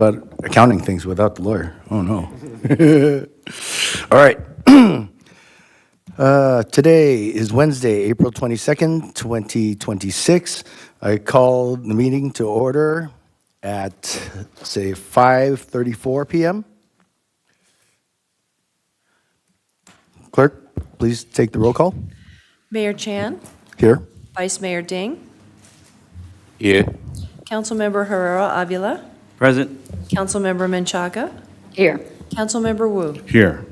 about accounting things without the lawyer. Oh, no. All right. Today is Wednesday, April 22nd, 2026. I call the meeting to order at, say, 5:34 p.m. Clerk, please take the roll call. Mayor Chan, Here. Vice Mayor Ding, Here. Councilmember Herrera Avila, Present. Councilmember Menchaca, Here. Councilmember Wu. Here.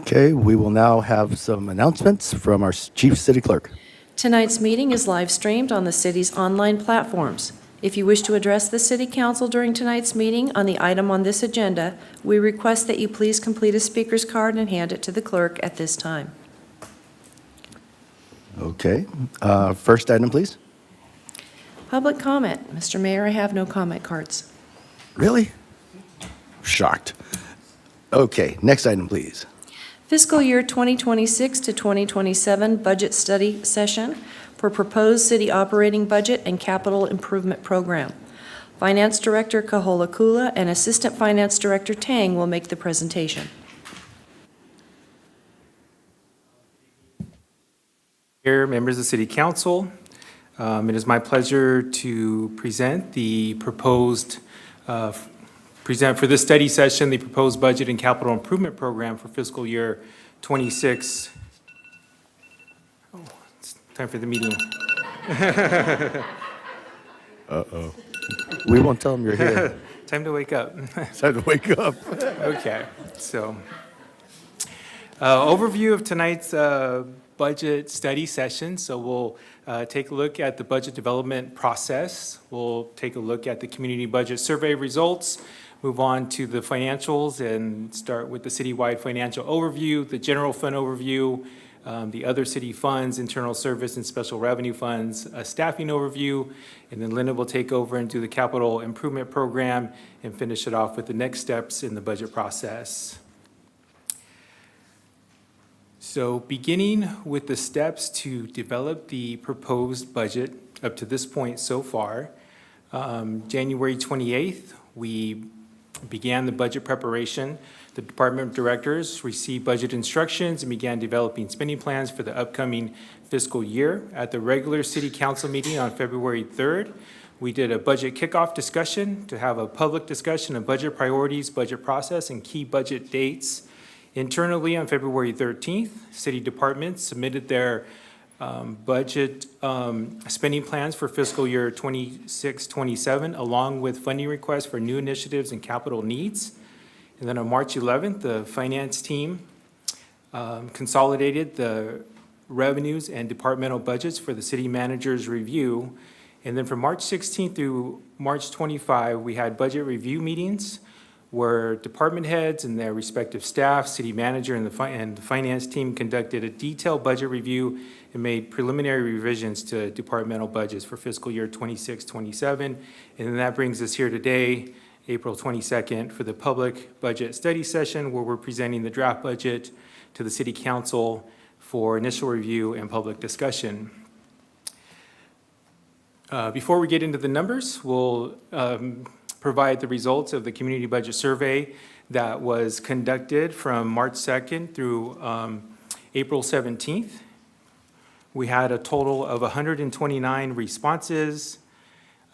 Okay, we will now have some announcements from our Chief City Clerk. Tonight's meeting is live streamed on the city's online platforms. If you wish to address the City Council during tonight's meeting on the item on this agenda, we request that you please complete a speaker's card and hand it to the clerk at this time. Okay, first item, please. Public comment. Mr. Mayor, I have no comment cards. Really? Shocked. Okay, next item, please. Fiscal year 2026 to 2027 budget study session for proposed city operating budget and capital improvement program. Finance Director Kahola Kula and Assistant Finance Director Tang will make the presentation. Here, members of the City Council, it is my pleasure to present the proposed for this study session, the proposed budget and capital improvement program for fiscal year 26. Oh, it's time for the meeting. Uh-oh. We won't tell them you're here. Time to wake up. It's time to wake up. Okay, so overview of tonight's budget study session. So we'll take a look at the budget development process. We'll take a look at the community budget survey results, move on to the financials and start with the citywide financial overview, the general fund overview, the other city funds, internal service and special revenue funds, a staffing overview, and then Linda will take over and do the capital improvement program and finish it off with the next steps in the budget process. So beginning with the steps to develop the proposed budget up to this point so far, January 28th, we began the budget preparation. The department directors received budget instructions and began developing spending plans for the upcoming fiscal year. At the regular city council meeting on February 3rd, we did a budget kickoff discussion to have a public discussion of budget priorities, budget process, and key budget dates. Internally, on February 13th, city departments submitted their budget spending plans for fiscal year 26-27, along with funding requests for new initiatives and capital needs. And then on March 11th, the finance team consolidated the revenues and departmental budgets for the city manager's review. And then from March 16th through March 25, we had budget review meetings where department heads and their respective staff, city manager, and the finance team conducted a detailed budget review and made preliminary revisions to departmental budgets for fiscal year 26-27. And then that brings us here today, April 22nd, for the public budget study session where we're presenting the draft budget to the City Council for initial review and public discussion. Before we get into the numbers, we'll provide the results of the community budget survey that was conducted from March 2nd through April 17th. We had a total of 129 responses,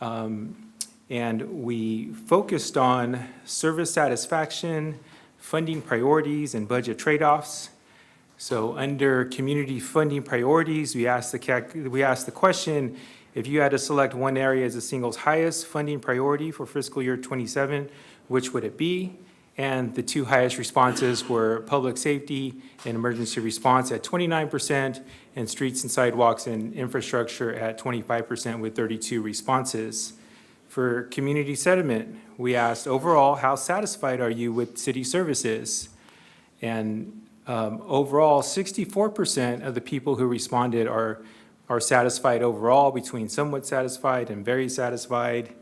and we focused on service satisfaction, funding priorities, and budget trade-offs. So under community funding priorities, we asked the question, if you had to select one area as the single highest funding priority for fiscal year 27, which would it be? And the two highest responses were public safety and emergency response at 29% and streets and sidewalks and infrastructure at 25% with 32 responses. For community sentiment, we asked overall, how satisfied are you with city services? And overall, 64% of the people who responded are satisfied overall, between somewhat satisfied and very satisfied.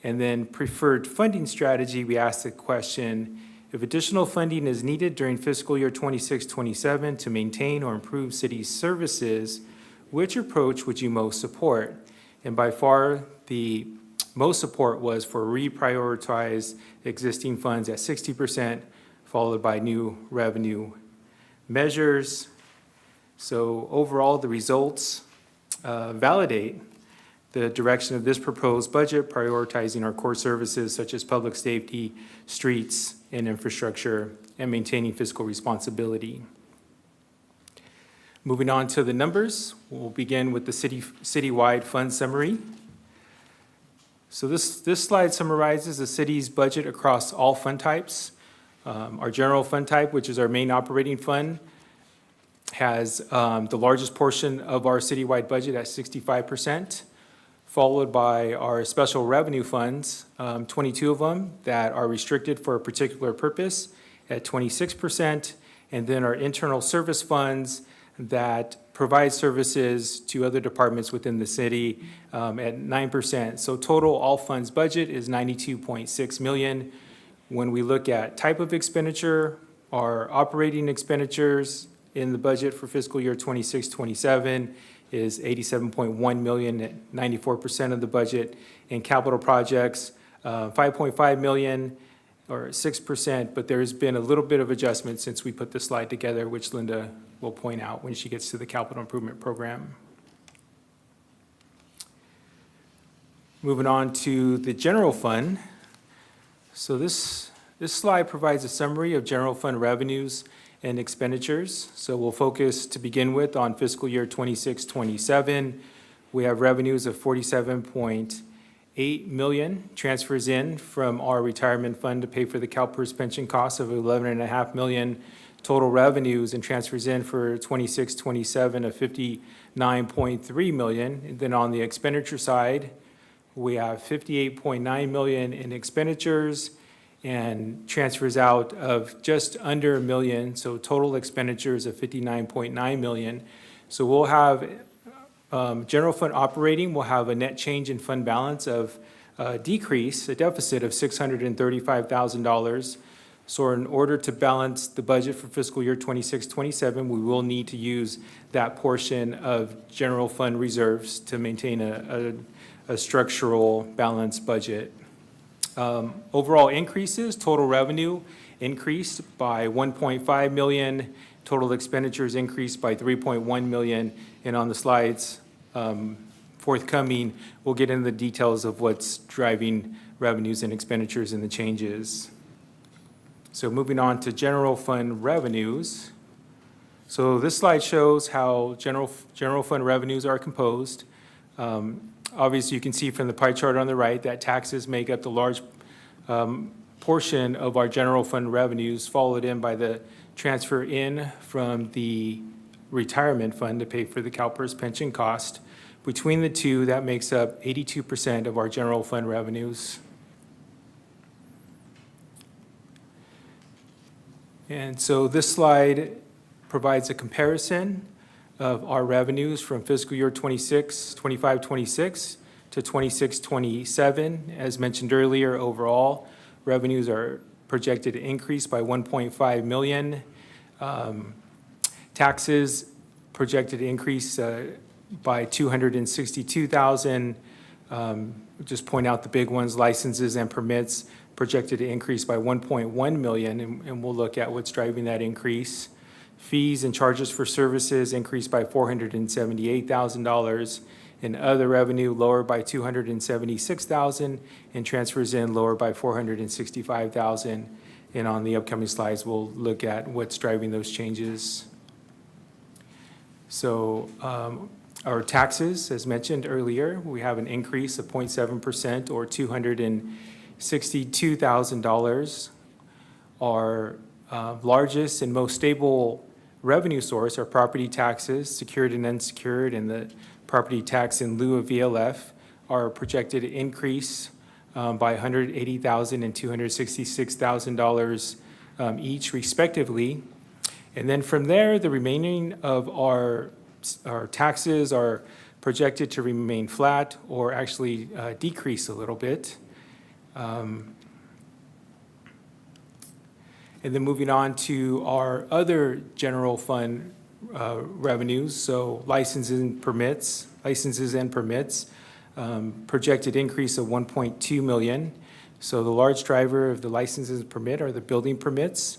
And then preferred funding strategy, we asked the question, if additional funding is needed during fiscal year 26-27 to maintain or improve city services, which approach would you most support? And by far, the most support was for reprioritize existing funds at 60%, followed by new revenue measures. So overall, the results validate the direction of this proposed budget, prioritizing our core services such as public safety, streets, and infrastructure, and maintaining fiscal responsibility. Moving on to the numbers, we'll begin with the citywide fund summary. So this slide summarizes the city's budget across all fund types. Our general fund type, which is our main operating fund, has the largest portion of our citywide budget at 65%, followed by our special revenue funds, 22 of them that are restricted for a particular purpose at 26%, and then our internal service funds that provide services to other departments within the city at 9%. So total all funds budget is $92.6 million. When we look at type of expenditure, our operating expenditures in the budget for fiscal year 26-27 is $87.1 million at 94% of the budget. And capital projects, $5.5 million or 6%, but there's been a little bit of adjustment since we put this slide together, which Linda will point out when she gets to the capital improvement program. Moving on to the general fund. So this slide provides a summary of general fund revenues and expenditures. So we'll focus to begin with on fiscal year 26-27. We have revenues of $47.8 million, transfers in from our retirement fund to pay for the CalPERS pension costs of $11.5 million, total revenues and transfers in for 26-27 of $59.3 million. And then on the expenditure side, we have $58.9 million in expenditures and transfers out of just under $1 million, so total expenditures of $59.9 million. So we'll have general fund operating will have a net change in fund balance of a deficit of $635,000. So in order to balance the budget for fiscal year 26-27, we will need to use that portion of general fund reserves to maintain a structural balanced budget. Overall increases, total revenue increased by $1.5 million, total expenditures increased by $3.1 million, and on the slides forthcoming, we'll get into the details of what's driving revenues and expenditures and the changes. So moving on to general fund revenues. So this slide shows how general fund revenues are composed. Obviously, you can see from the pie chart on the right that taxes make up the large portion of our general fund revenues, followed in by the transfer in from the retirement fund to pay for the CalPERS pension cost. Between the two, that makes up 82% of our general fund revenues. And so this slide provides a comparison of our revenues from fiscal year 25-26 to 26-27. As mentioned earlier, overall, revenues are projected to increase by $1.5 million. Taxes projected to increase by $262,000. Just point out the big ones, licenses and permits projected to increase by $1.1 million, and we'll look at what's driving that increase. Fees and charges for services increased by $478,000, and other revenue lower by $276,000, and transfers in lower by $465,000. And on the upcoming slides, we'll look at what's driving those changes. So our taxes, as mentioned earlier, we have an increase of 0.7% or $262,000. Our largest and most stable revenue source are property taxes, secured and unsecured, and the property tax in lieu of VLF are projected to increase by $180,000 and $266,000 each respectively. And then from there, the remaining of our taxes are projected to remain flat or actually decrease a little bit. And then moving on to our other general fund revenues, so licenses and permits. projected increase of 1.2 million. So the large driver of the licenses and permit are the building permits,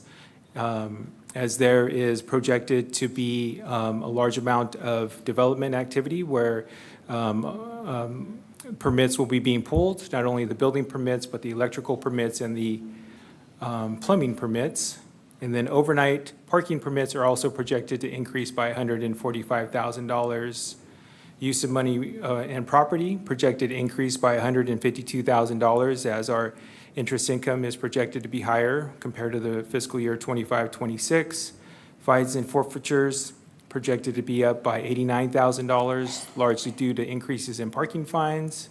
as there is projected to be a large amount of development activity where permits will be being pulled, not only the building permits, but the electrical permits and the plumbing permits. And then overnight parking permits are also projected to increase by $145,000. Use of money and property projected increase by $152,000 as our interest income is projected to be higher compared to the fiscal year 25-26. Fines and forfeitures projected to be up by $89,000, largely due to increases in parking fines.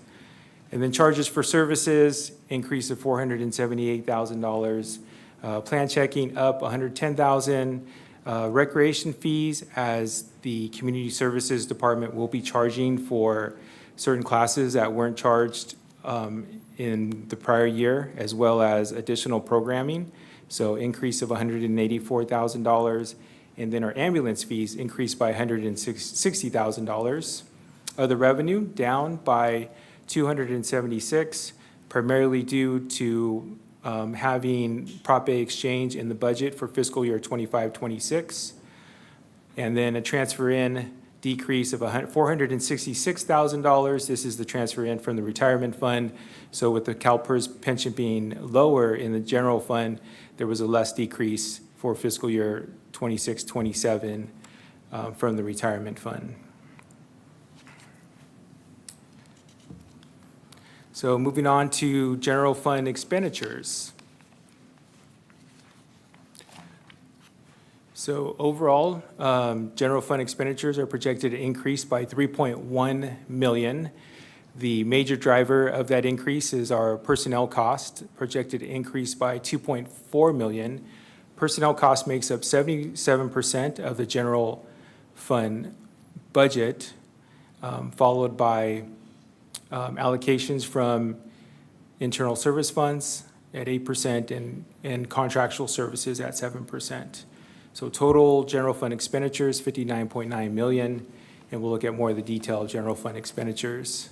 And then charges for services, increase of $478,000. Plan checking up $110,000. Recreation fees, as the Community Services Department will be charging for certain classes that weren't charged in the prior year, as well as additional programming. So increase of $184,000. And then our ambulance fees increased by $160,000. Other revenue down by $276,000, primarily due to having Prop A exchange in the budget for fiscal year 25-26. And then a transfer in decrease of $466,000. This is the transfer in from the retirement fund. So with the CalPERS pension being lower in the general fund, there was a less decrease for fiscal year 26-27 from the retirement fund. So moving on to general fund expenditures. So overall, general fund expenditures are projected to increase by 3.1 million. The major driver of that increase is our personnel cost, projected to increase by 2.4 million. Personnel cost makes up 77% of the general fund budget, followed by allocations from internal service funds at 8% and contractual services at 7%. So total general fund expenditures, 59.9 million, and we'll look at more of the detailed general fund expenditures.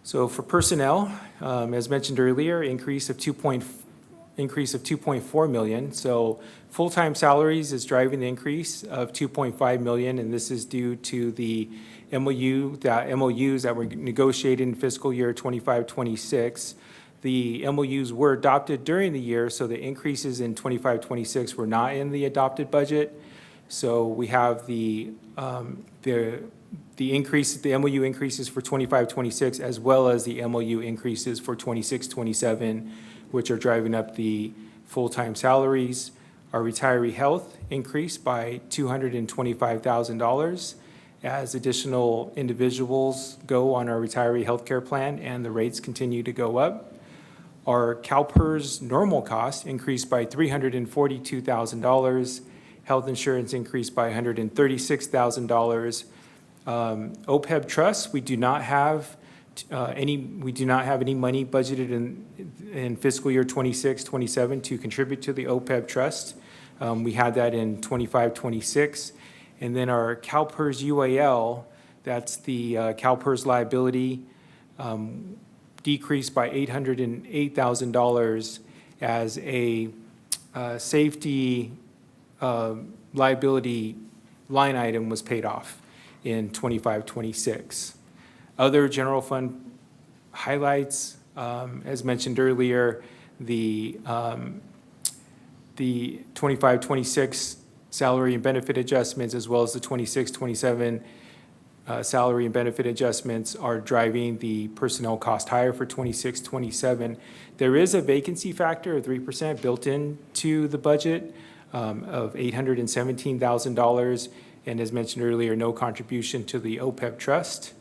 So for personnel, as mentioned earlier, increase of 2.4 million. So full-time salaries is driving the increase of 2.5 million, and this is due to the MOUs that were negotiated in fiscal year 25-26. The MOUs were adopted during the year, so the increases in 25-26 were not in the adopted budget. So we have the increase, the MOU increases for 25-26, as well as the MOU increases for 26-27, which are driving up the full-time salaries. Our retiree health increased by $225,000 as additional individuals go on our retiree health care plan and the rates continue to go up. Our CalPERS normal cost increased by $342,000. Health insurance increased by $136,000. OPEB trust, we do not have any money budgeted in fiscal year 26-27 to contribute to the OPEB trust. We had that in 25-26. And then our CalPERS UAL, that's the CalPERS liability, decreased by $808,000 as a safety liability line item was paid off in 25-26. Other general fund highlights, as mentioned earlier, the 25-26 salary and benefit adjustments, as well as the 26-27 salary and benefit adjustments are driving the personnel cost higher for 26-27. There is a vacancy factor of 3% built into the budget of $817,000. And as mentioned earlier, no contribution to the OPEB trust.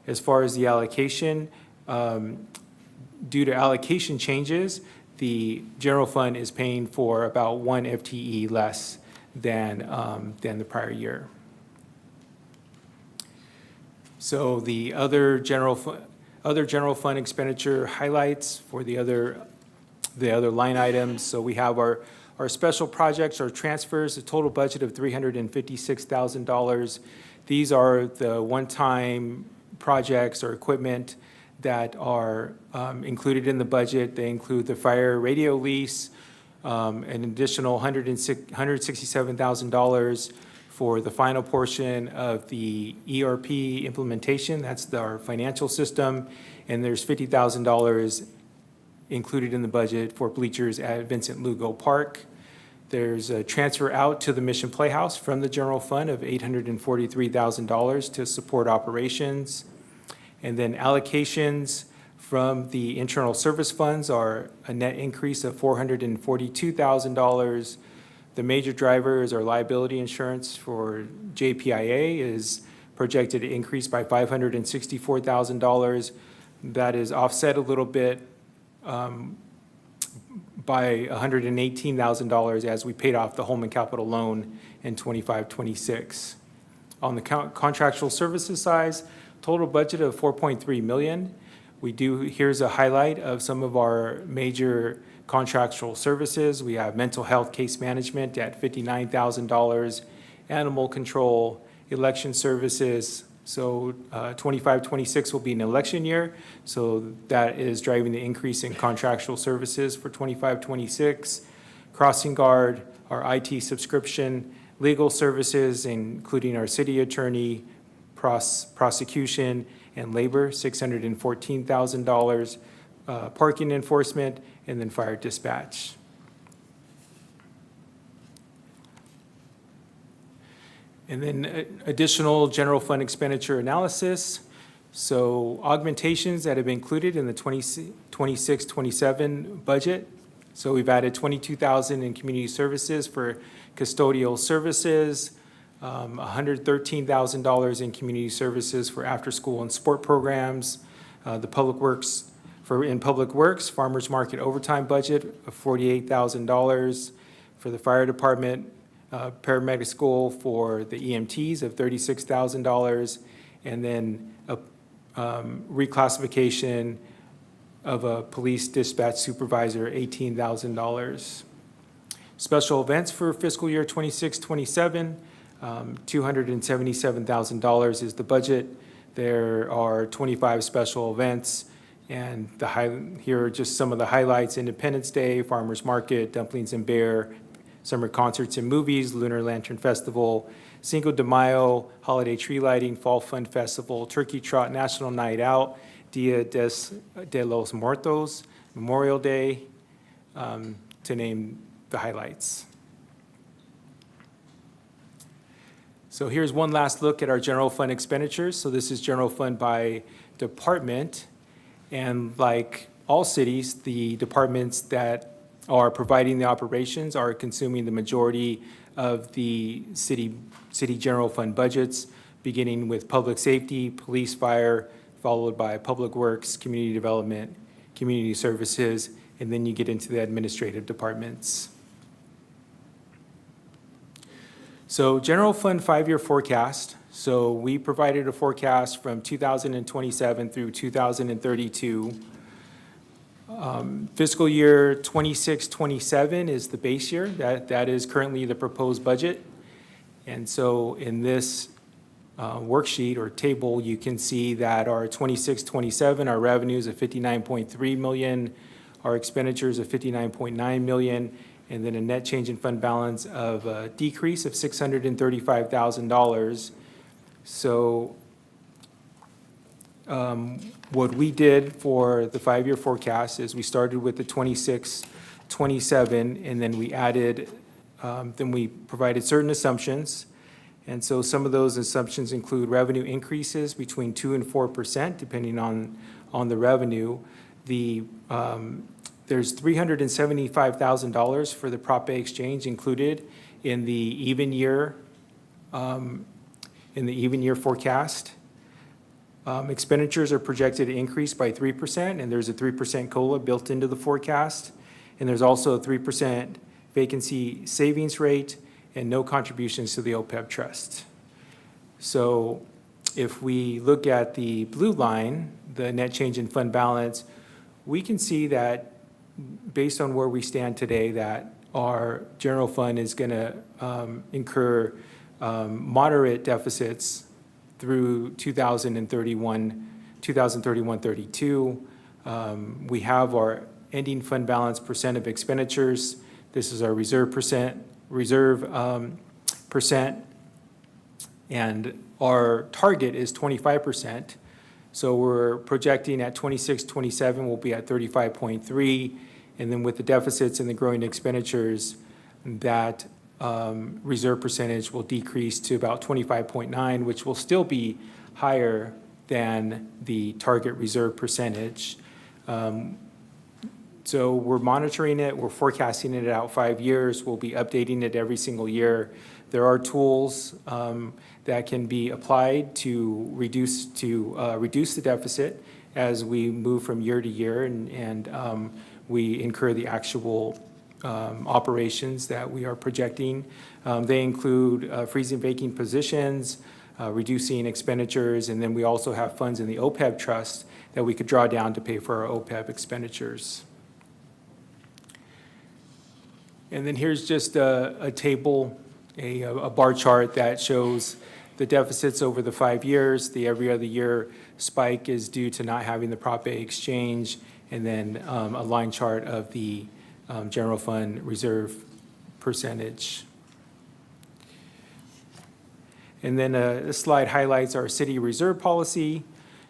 As far as the allocation, due to allocation changes, the general fund is paying for about 1 FTE less than the prior year. So the other general fund expenditure highlights for the other line items. So we have our special projects or transfers, a total budget of $356,000. These are the one-time projects or equipment that are included in the budget. They include the fire radio lease, an additional $167,000 for the final portion of the ERP implementation. That's our financial system. And there's $50,000 included in the budget for bleachers at Vincent Lugo Park. There's a transfer out to the Mission Playhouse from the general fund of $843,000 to support operations. And then allocations from the internal service funds are a net increase of $442,000. The major driver is our liability insurance for JPIA is projected to increase by $564,000. That is offset a little bit by $118,000 as we paid off the Holman Capital loan in 25-26. On the contractual services side, total budget of $4.3 million. Here's a highlight of some of our major contractual services. We have mental health case management at $59,000, animal control, election services. So 25-26 will be an election year, so that is driving the increase in contractual services for 25-26. Crossing guard, our IT subscription, legal services, including our city attorney, prosecution, and labor, $614,000, parking enforcement, and then fire dispatch. And then additional general fund expenditure analysis. So augmentations that have been included in the 26-27 budget. So we've added $22,000 in community services for custodial services, $113,000 in community services for after-school and sport programs. The public works, farmers market overtime budget of $48,000. For the fire department, paramedic school for the EMTs of $36,000, and then a reclassification of a police dispatch supervisor, $18,000. Special events for fiscal year 26-27, $277,000 is the budget. There are 25 special events, and here are just some of the highlights: Independence Day, Farmers Market, Dumplings and Bear, summer concerts and movies, Lunar Lantern Festival, Cinco de Mayo, holiday tree lighting, Fall Fun Festival, Turkey Trot National Night Out, Dia de los Muertos, Memorial Day, to name the highlights. So here's one last look at our general fund expenditures. So this is general fund by department. And like all cities, the departments that are providing the operations are consuming the majority of the city general fund budgets, beginning with public safety, police, fire, followed by public works, community development, community services, and then you get into the administrative departments. So general fund 5-year forecast. So we provided a forecast from 2027 through 2032. Fiscal year 26-27 is the base year. That is currently the proposed budget. And so in this worksheet or table, you can see that our 26-27, our revenues of $59.3 million, our expenditures of $59.9 million, and then a net change in fund balance of a decrease of $635,000. So what we did for the 5-year forecast is we started with the 26-27, and then we added, then we provided certain assumptions. And so some of those assumptions include revenue increases between 2% and 4%, depending on the revenue. There's $375,000 for the Prop A exchange included in the even year forecast. Expenditures are projected to increase by 3%, and there's a 3% COLA built into the forecast. And there's also a 3% vacancy savings rate and no contributions to the OPEB trust. So if we look at the blue line, the net change in fund balance, we can see that based on where we stand today, that our general fund is going to incur moderate deficits through 2031-32. We have our ending fund balance percent of expenditures. This is our reserve percent, and our target is 25%. So we're projecting at 26-27, we'll be at 35.3, and then with the deficits and the growing expenditures, that reserve percentage will decrease to about 25.9, which will still be higher than the target reserve percentage. So we're monitoring it, we're forecasting it out 5 years, we'll be updating it every single year. There are tools that can be applied to reduce the deficit as we move from year to year, and we incur the actual operations that we are projecting. They include freezing vacant positions, reducing expenditures, and then we also have funds in the OPEB trust that we could draw down to pay for our OPEB expenditures. And then here's just a table, a bar chart that shows the deficits over the 5 years. The every other year spike is due to not having the Prop A exchange, and then a line chart of the general fund reserve percentage. And then a slide highlights our city reserve policy.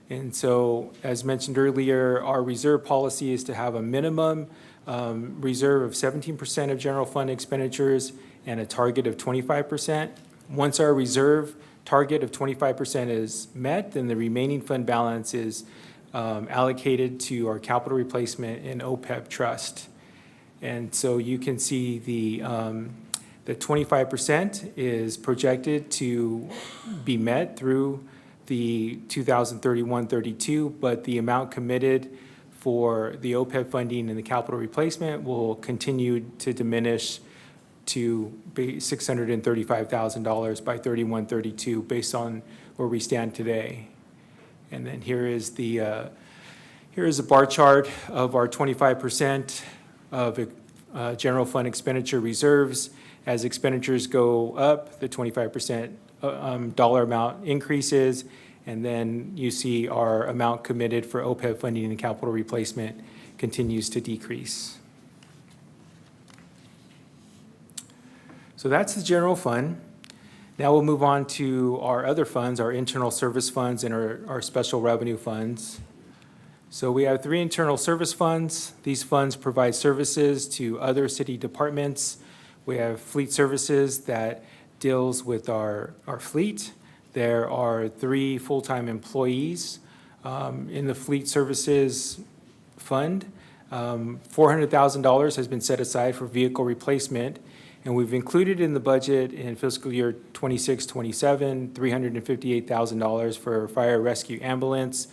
And so, as mentioned earlier, our reserve policy is to have a minimum reserve of 17% of general fund expenditures and a target of 25%. Once our reserve target of 25% is met, then the remaining fund balance is allocated to our capital replacement and OPEB trust. And so you can see the 25% is projected to be met through the 2031-32, but the amount committed for the OPEB funding and the capital replacement will continue to diminish to $635,000 by 31-32 based on where we stand today. And then here is a bar chart of our 25% of general fund expenditure reserves. As expenditures go up, the 25% dollar amount increases, and then you see our amount committed for OPEB funding and capital replacement continues to decrease. So that's the general fund. Now we'll move on to our other funds, our internal service funds and our special revenue funds. So we have 3 internal service funds. These funds provide services to other city departments. We have fleet services that deals with our fleet. There are 3 full-time employees in the fleet services fund. $400,000 has been set aside for vehicle replacement, and we've included in the budget in fiscal year 26-27, $358,000 for fire rescue ambulance,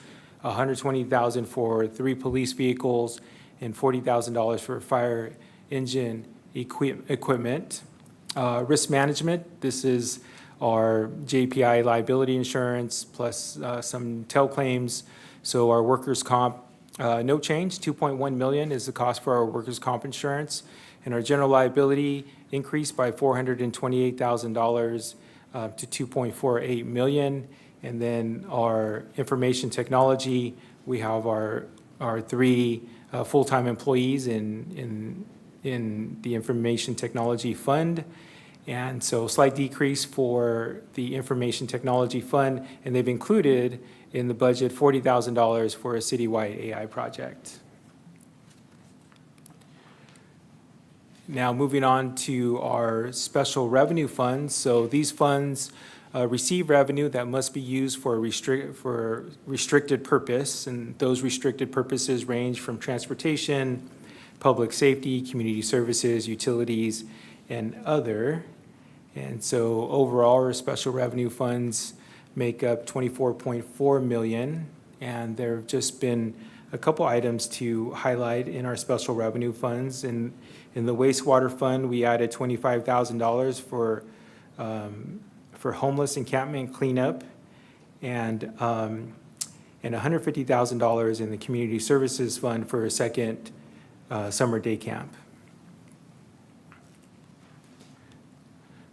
$120,000 for 3 police vehicles, and $40,000 for fire engine equipment. Risk management, this is our JPI liability insurance plus some tail claims. So our workers' comp, no change, $2.1 million is the cost for our workers' comp insurance. And our general liability increased by $428,000 to $2.48 million. And then our information technology, we have our 3 full-time employees in the information technology fund. And so slight decrease for the information technology fund, and they've included in the budget $40,000 for a citywide AI project. Now moving on to our special revenue funds. So these funds receive revenue that must be used for restricted purpose, and those restricted purposes range from transportation, public safety, community services, utilities, and other. And so overall, our special revenue funds make up $24.4 million, and there have just been a couple items to highlight in our special revenue funds. In the wastewater fund, we added $25,000 for homeless encampment cleanup, and $150,000 in the community services fund for a second summer day camp.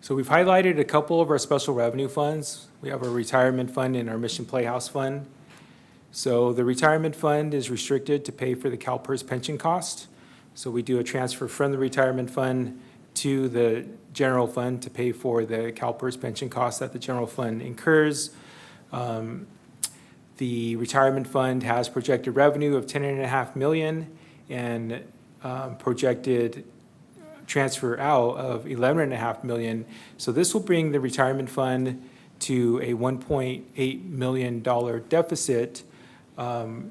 So we've highlighted a couple of our special revenue funds. We have our retirement fund and our Mission Playhouse fund. So the retirement fund is restricted to pay for the CalPERS pension cost. So we do a transfer from the retirement fund to the general fund to pay for the CalPERS pension costs that the general fund incurs. The retirement fund has projected revenue of $10.5 million and projected transfer out of $11.5 million. So this will bring the retirement fund to a $1.8 million deficit. The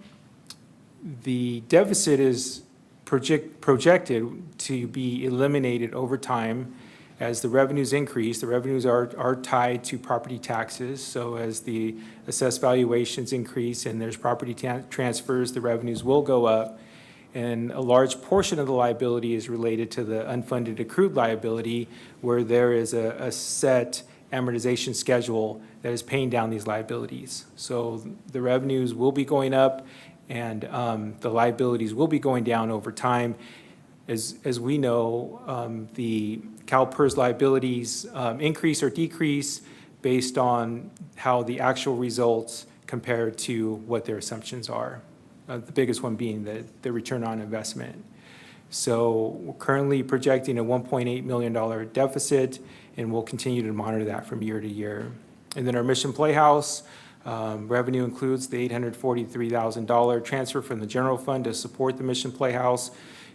deficit is projected to be eliminated over time as the revenues increase. The revenues are tied to property taxes. So as the assessed valuations increase and there's property transfers, the revenues will go up. And a large portion of the liability is related to the unfunded accrued liability, where there is a set amortization schedule that is paying down these liabilities. So the revenues will be going up and the liabilities will be going down over time. As we know, the CalPERS liabilities increase or decrease based on how the actual results compare to what their assumptions are. The biggest one being the return on investment. So we're currently projecting a $1.8 million deficit, and we'll continue to monitor that from year to year. And then our Mission Playhouse, revenue includes the $843,000 transfer from the general fund to support the Mission Playhouse.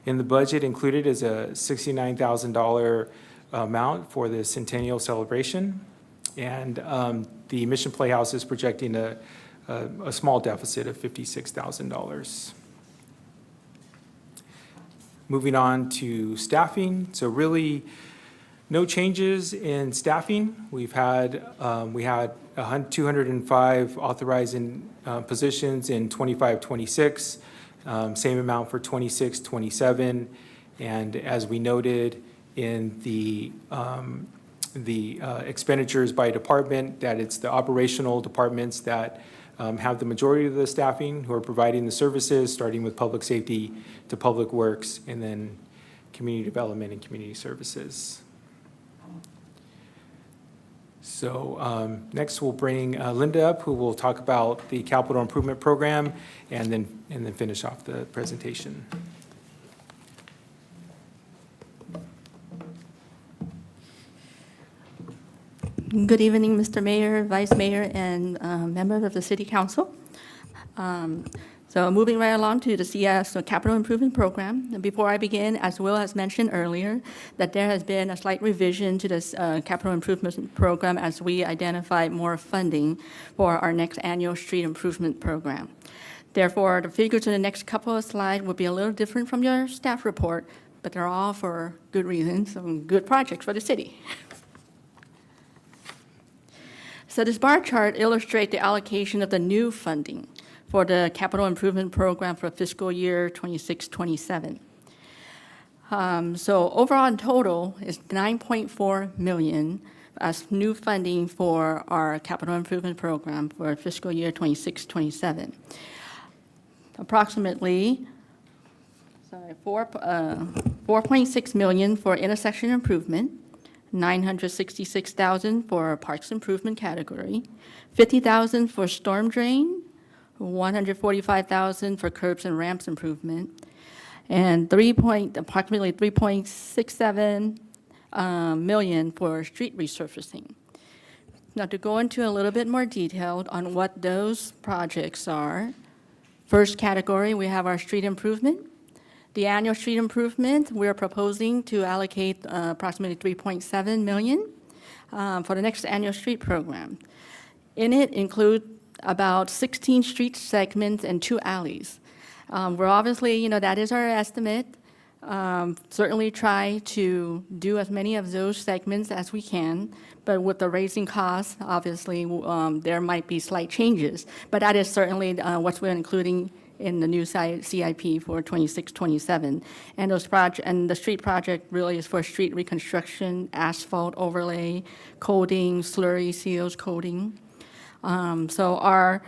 In the budget included is a $69,000 amount for the centennial celebration. And the Mission Playhouse is projecting a small deficit of $56,000. Moving on to staffing. So really no changes in staffing. We had 205 authorizing positions in 25-26, same amount for 26-27. And as we noted in the expenditures by department, that it's the operational departments that have the majority of the staffing who are providing the services, starting with public safety to public works, and then community development and community services. So next we'll bring Linda up, who will talk about the capital improvement program, and then finish off the presentation. Good evening, Mr. Mayor, Vice Mayor, and members of the City Council. So moving right along to the CS Capital Improvement Program. And before I begin, as Will has mentioned earlier, that there has been a slight revision to this Capital Improvement Program as we identify more funding for our next annual street improvement program. Therefore, the figures in the next couple of slides will be a little different from your staff report, but they're all for good reasons, some good projects for the city. So this bar chart illustrates the allocation of the new funding for the capital improvement program for fiscal year 26-27. So overall in total is $9.4 million as new funding for our capital improvement program for fiscal year 26-27. Approximately, 4.6 million for intersection improvement, $966,000 for parks improvement category, $50,000 for storm drain, $145,000 for curbs and ramps improvement, and approximately 3.67 million for street resurfacing. Now to go into a little bit more detail on what those projects are. First category, we have our street improvement. The annual street improvement, we're proposing to allocate approximately $3.7 million for the next annual street program. In it include about 16 street segments and 2 alleys. We're obviously, that is our estimate. Certainly try to do as many of those segments as we can, but with the raising costs, obviously, there might be slight changes. But that is certainly what we're including in the new CIP for 26-27. And the street project really is for street reconstruction, asphalt overlay, coating, slurry seals coating. So our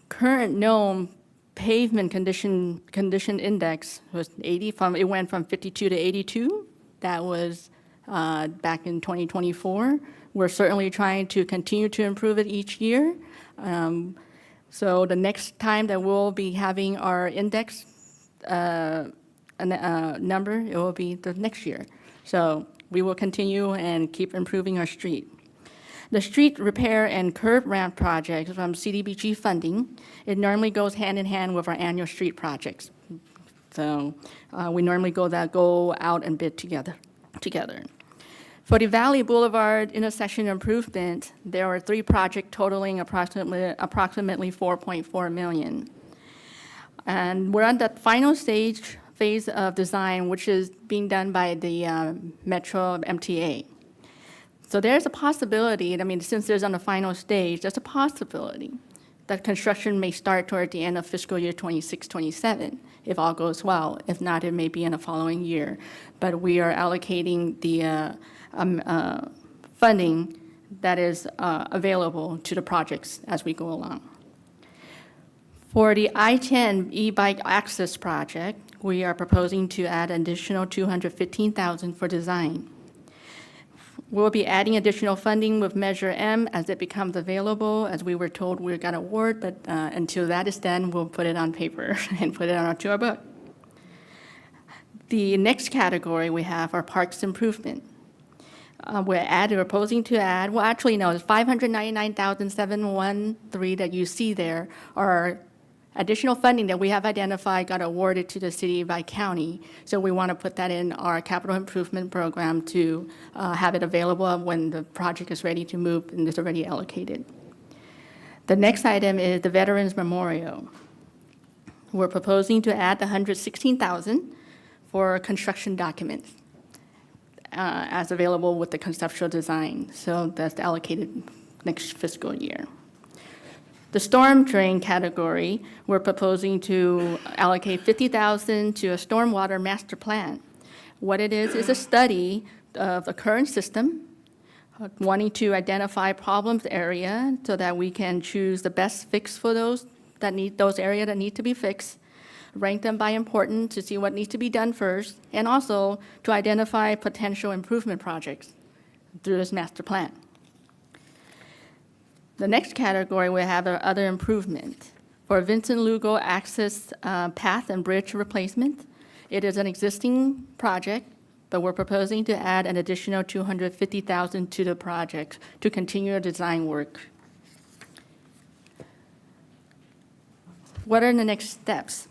current known pavement condition index was 80. It went from 52 to 82. That was back in 2024. We're certainly trying to continue to improve it each year. So the next time that we'll be having our index number, it will be the next year. So we will continue and keep improving our street. The street repair and curb ramp projects from CDBG funding, it normally goes hand in hand with our annual street projects. So we normally go out and bid together. For the Valley Boulevard intersection improvement, there are 3 projects totaling approximately $4.4 million. And we're on the final phase of design, which is being done by the Metro MTA. So there's a possibility, since there's on the final stage, there's a possibility that construction may start toward the end of fiscal year 26-27, if all goes well. If not, it may be in the following year. But we are allocating the funding that is available to the projects as we go along. For the I-10 e-bike access project, we are proposing to add an additional $215,000 for design. We'll be adding additional funding with Measure M as it becomes available. As we were told, we got an award, but until that is done, we'll put it on paper and put it onto our book. The next category we have are parks improvement. We're proposing to add, well, actually, no, it's $599,713 that you see there are additional funding that we have identified got awarded to the city by county. So we want to put that in our capital improvement program to have it available when the project is ready to move and it's already allocated. The next item is the Veterans Memorial. We're proposing to add the $116,000 for construction documents as available with the conceptual design. So that's allocated next fiscal year. The storm drain category, we're proposing to allocate $50,000 to a stormwater master plan. What it is a study of the current system, wanting to identify problems area so that we can choose the best fix for those areas that need to be fixed, rank them by importance to see what needs to be done first, and also to identify potential improvement projects through this master plan. The next category we have are other improvement. For Vincent Lugo access path and bridge replacement, it is an existing project, but we're proposing to add an additional $250,000 to the project to continue design work. What are the next steps?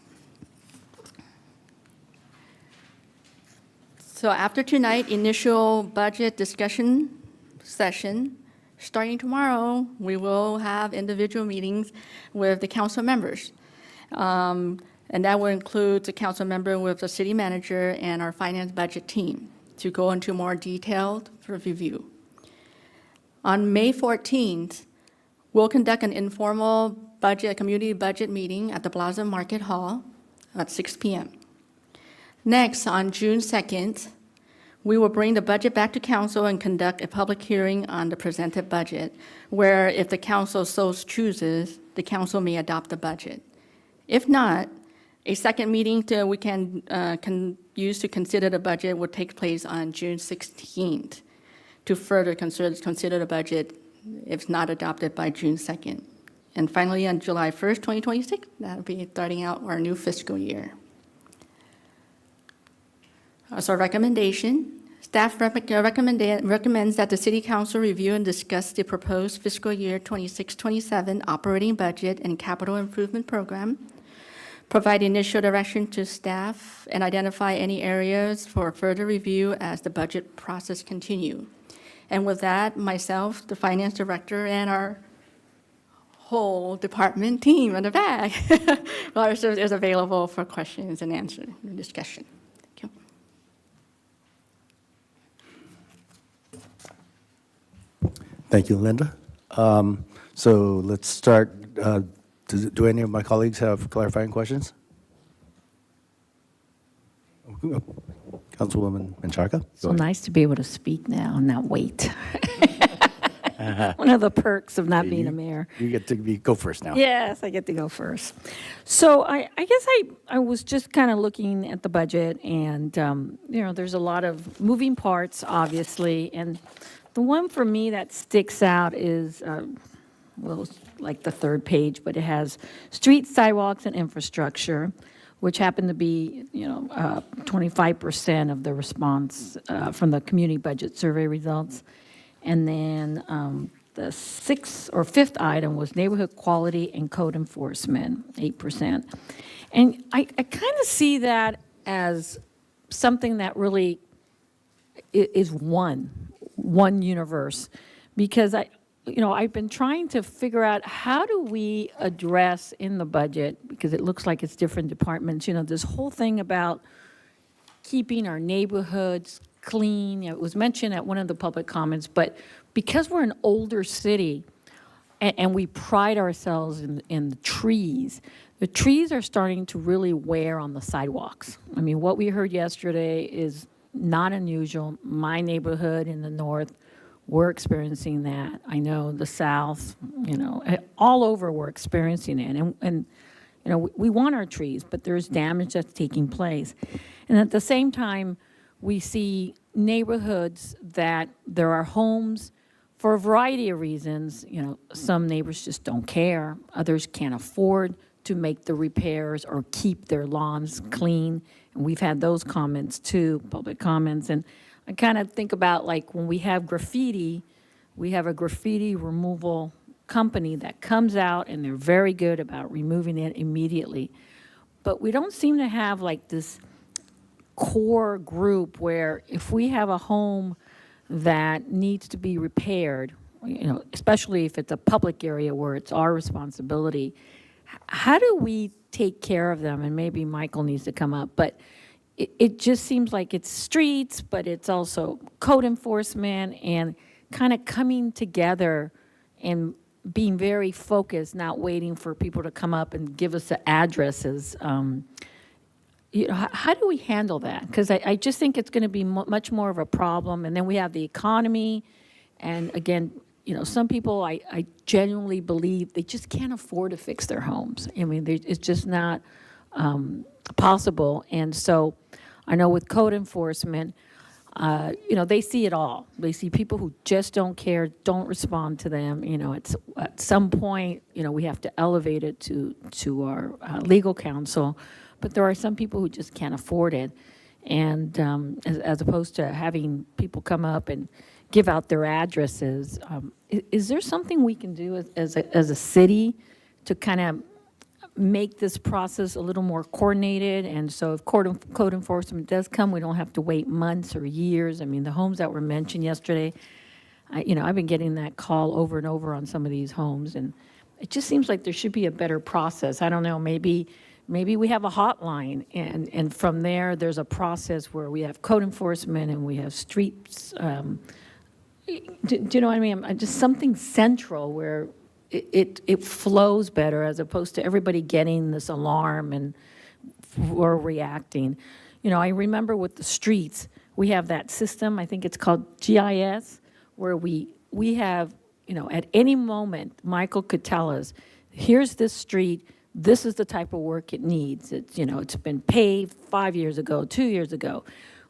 So after tonight, initial budget discussion session, starting tomorrow, we will have individual meetings with the council members. And that will include the council member with the city manager and our finance budget team to go into more detailed review. On May 14th, we'll conduct an informal community budget meeting at the Plaza Market Hall at 6 p.m. Next, on June 2nd, we will bring the budget back to council and conduct a public hearing on the presented budget, where if the council so chooses, the council may adopt the budget. If not, a second meeting we can use to consider the budget will take place on June 16th to further consider the budget if not adopted by June 2nd. And finally, on July 1st, 2026, that'll be starting out our new fiscal year. So recommendation, staff recommends that the City Council review and discuss the proposed fiscal year 26-27 operating budget and capital improvement program, provide initial direction to staff, and identify any areas for further review as the budget process continue. And with that, myself, the finance director, and our whole department team in the back is available for questions and answers and discussion. Thank you, Linda. So let's start. Do any of my colleagues have clarifying questions? Councilwoman Menchaca? So nice to be able to speak now and not wait. One of the perks of not being a mayor. You get to go first now. Yes, I get to go first. So I guess I was just kind of looking at the budget, and, there's a lot of moving parts, obviously. And the one for me that sticks out is, it's like the third page, but it has streets, sidewalks, and infrastructure, which happen to be, 25% of the response from the community budget survey results. And then the fifth item was neighborhood quality and code enforcement, 8%. And I kind of see that as something that really is one universe, because I've been trying to figure out how do we address in the budget, because it looks like it's different departments, this whole thing about keeping our neighborhoods clean. It was mentioned at one of the public comments, but because we're an older city and we pride ourselves in the trees are starting to really wear on the sidewalks. I mean, what we heard yesterday is not unusual. My neighborhood in the north, we're experiencing that. I know the south, all over we're experiencing it. And we want our trees, but there's damage that's taking place. And at the same time, we see neighborhoods that there are homes for a variety of reasons. Some neighbors just don't care. Others can't afford to make the repairs or keep their lawns clean. And we've had those comments too, public comments. And I kind of think about, like, when we have graffiti, we have a graffiti removal company that comes out and they're very good about removing it immediately. But we don't seem to have like this core group where if we have a home that needs to be repaired, especially if it's a public area where it's our responsibility, how do we take care of them? And maybe Michael needs to come up, but it just seems like it's streets, but it's also code enforcement and kind of coming together and being very focused, not waiting for people to come up and give us the addresses. How do we handle that? Because I just think it's going to be much more of a problem. And then we have the economy. And again, some people, I genuinely believe they just can't afford to fix their homes. I mean, it's just not possible. And so I know with code enforcement, they see it all. They see people who just don't care, don't respond to them. It's at some point, we have to elevate it to our legal counsel. But there are some people who just can't afford it. And as opposed to having people come up and give out their addresses, is there something we can do as a city to kind of make this process a little more coordinated? And so if code enforcement does come, we don't have to wait months or years. I mean, the homes that were mentioned yesterday, I've been getting that call over and over on some of these homes. And it just seems like there should be a better process. I don't know, maybe we have a hotline, and from there, there's a process where we have code enforcement and we have streets. Do you know what I mean? Just something central where it flows better, as opposed to everybody getting this alarm and we're reacting. I remember with the streets, we have that system, I think it's called GIS, where we have, at any moment, Michael could tell us, here's this street, this is the type of work it needs. It's been paved 5 years ago, 2 years ago.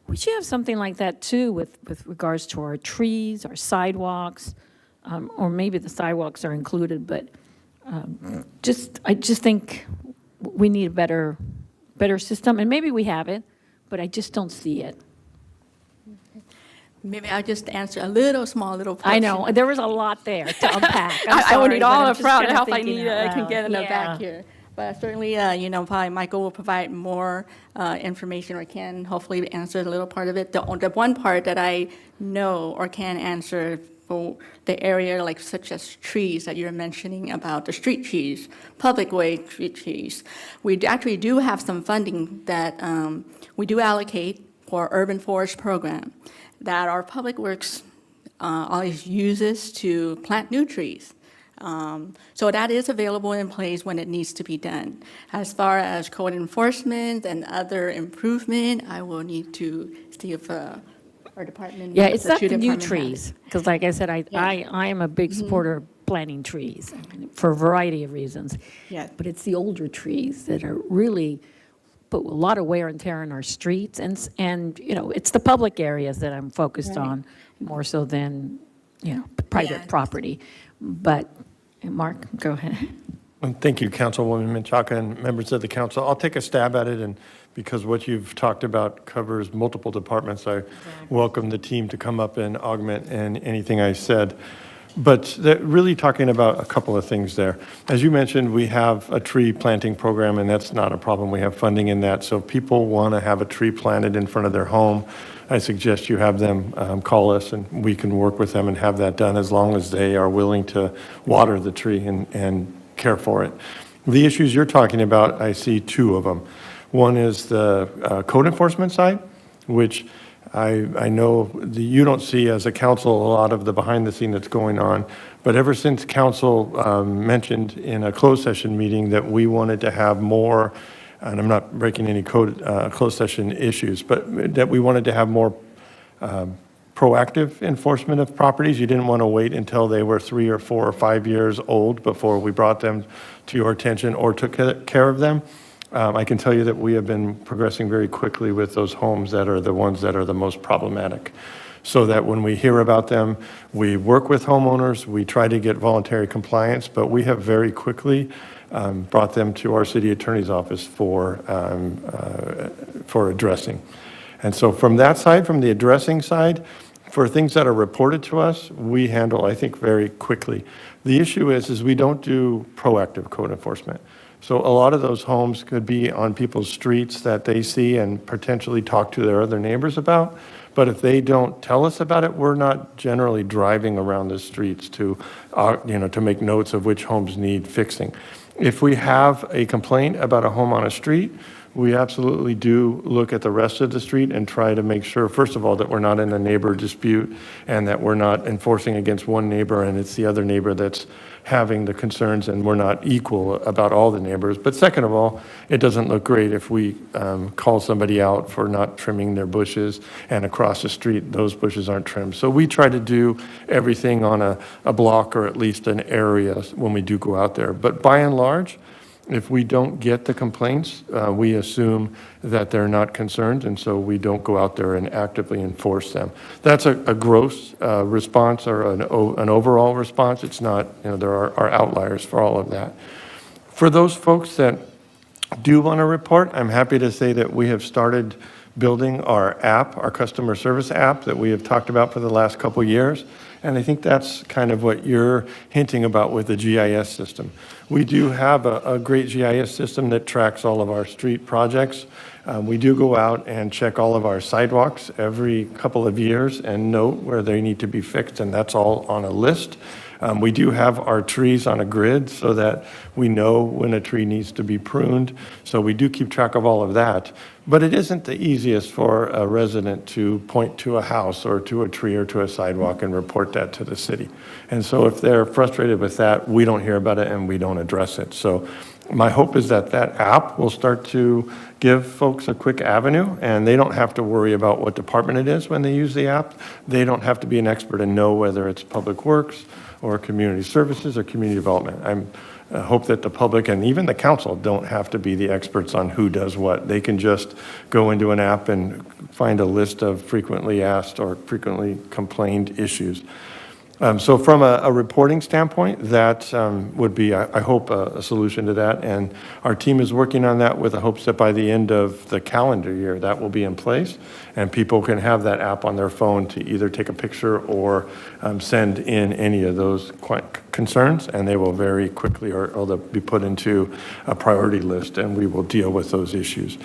We should have something like that too with regards to our trees, our sidewalks, or maybe the sidewalks are included, but I just think we need a better system, and maybe we have it, but I just don't see it. Maybe I'll just answer a little portion. I know, there was a lot there to unpack. I will need all the the proud help I need. I can get in the Yeah. back here. But certainly, probably Michael will provide more information, or can hopefully answer the little part of it. The one part that I know or can answer for the area, like such as trees that you're mentioning about the street trees, public way street trees. We actually do have some funding that we do allocate for urban forest program that our public works always uses to plant new trees. So that is available in place when it needs to be done. As far as code enforcement and other improvement, I will need to see if Our department. Yeah, it's not street the new department had it. trees, because like I said, I am a big supporter of planting trees for a variety of reasons. Yeah. But it's the older trees that are really put a lot of wear and tear on our streets, and, you know, it's the public areas that I'm focused Right. on, more so than, you know, private Yeah. property. But, Mark, go ahead. And thank you, Councilwoman Menchaca and members of the council. I'll take a stab at it, and because what you've talked about covers multiple departments, I welcome the team to come up and augment in anything I said. But really talking about a couple of things there. As you mentioned, we have a tree planting program, and that's not a problem. We have funding in that. So if people want to have a tree planted in front of their home, I suggest you have them call us, and we can work with them and have that done as long as they are willing to water the tree and care for it. The issues you're talking about, I see two of them. One is the code enforcement side, which I know that you don't see as a council a lot of the behind the scene that's going on, but ever since council mentioned in a closed session meeting that we wanted to have more, and I'm not breaking any closed session issues, but that we wanted to have more proactive enforcement of properties. You didn't want to wait until they were 3 or 4 or 5 years old before we brought them to your attention or took care of them. I can tell you that we have been progressing very quickly with those homes that are the ones that are the most problematic. So that when we hear about them, we work with homeowners, we try to get voluntary compliance, but we have very quickly brought them to our city attorney's office for addressing. And so from that side, from the addressing side, for things that are reported to us, we handle, I think, very quickly. The issue is we don't do proactive code enforcement. So a lot of those homes could be on people's streets that they see and potentially talk to their other neighbors about. But if they don't tell us about it, we're not generally driving around the streets to make notes of which homes need fixing. If we have a complaint about a home on a street, we absolutely do look at the rest of the street and try to make sure, first of all, that we're not in a neighbor dispute and that we're not enforcing against one neighbor and it's the other neighbor that's having the concerns and we're not equal about all the neighbors. But second of all, it doesn't look great if we call somebody out for not trimming their bushes and across the street those bushes aren't trimmed. So we try to do everything on a block or at least an area when we do go out there. But by and large, if we don't get the complaints, we assume that they're not concerned, and so we don't go out there and actively enforce them. That's a gross response or an overall response. It's not, there are outliers for all of that. For those folks that do want to report, I'm happy to say that we have started building our app, our customer service app that we have talked about for the last couple years. And I think that's kind of what you're hinting about with the GIS system. We do have a great GIS system that tracks all of our street projects. We do go out and check all of our sidewalks every couple of years and note where they need to be fixed, and that's all on a list. We do have our trees on a grid so that we know when a tree needs to be pruned. So we do keep track of all of that. But it isn't the easiest for a resident to point to a house or to a tree or to a sidewalk and report that to the city. And so if they're frustrated with that, we don't hear about it and we don't address it. So my hope is that that app will start to give folks a quick avenue, and they don't have to worry about what department it is when they use the app. They don't have to be an expert and know whether it's Public Works or Community Services or Community Development. I hope that the public and even the council don't have to be the experts on who does what. They can just go into an app and find a list of frequently asked or frequently complained issues. So from a reporting standpoint, that would be, I hope, a solution to that. And our team is working on that with the hopes that by the end of the calendar year, that will be in place. And people can have that app on their phone to either take a picture or send in any of those concerns. And they will very quickly, or they'll be put into a priority list, and we will deal with those issues.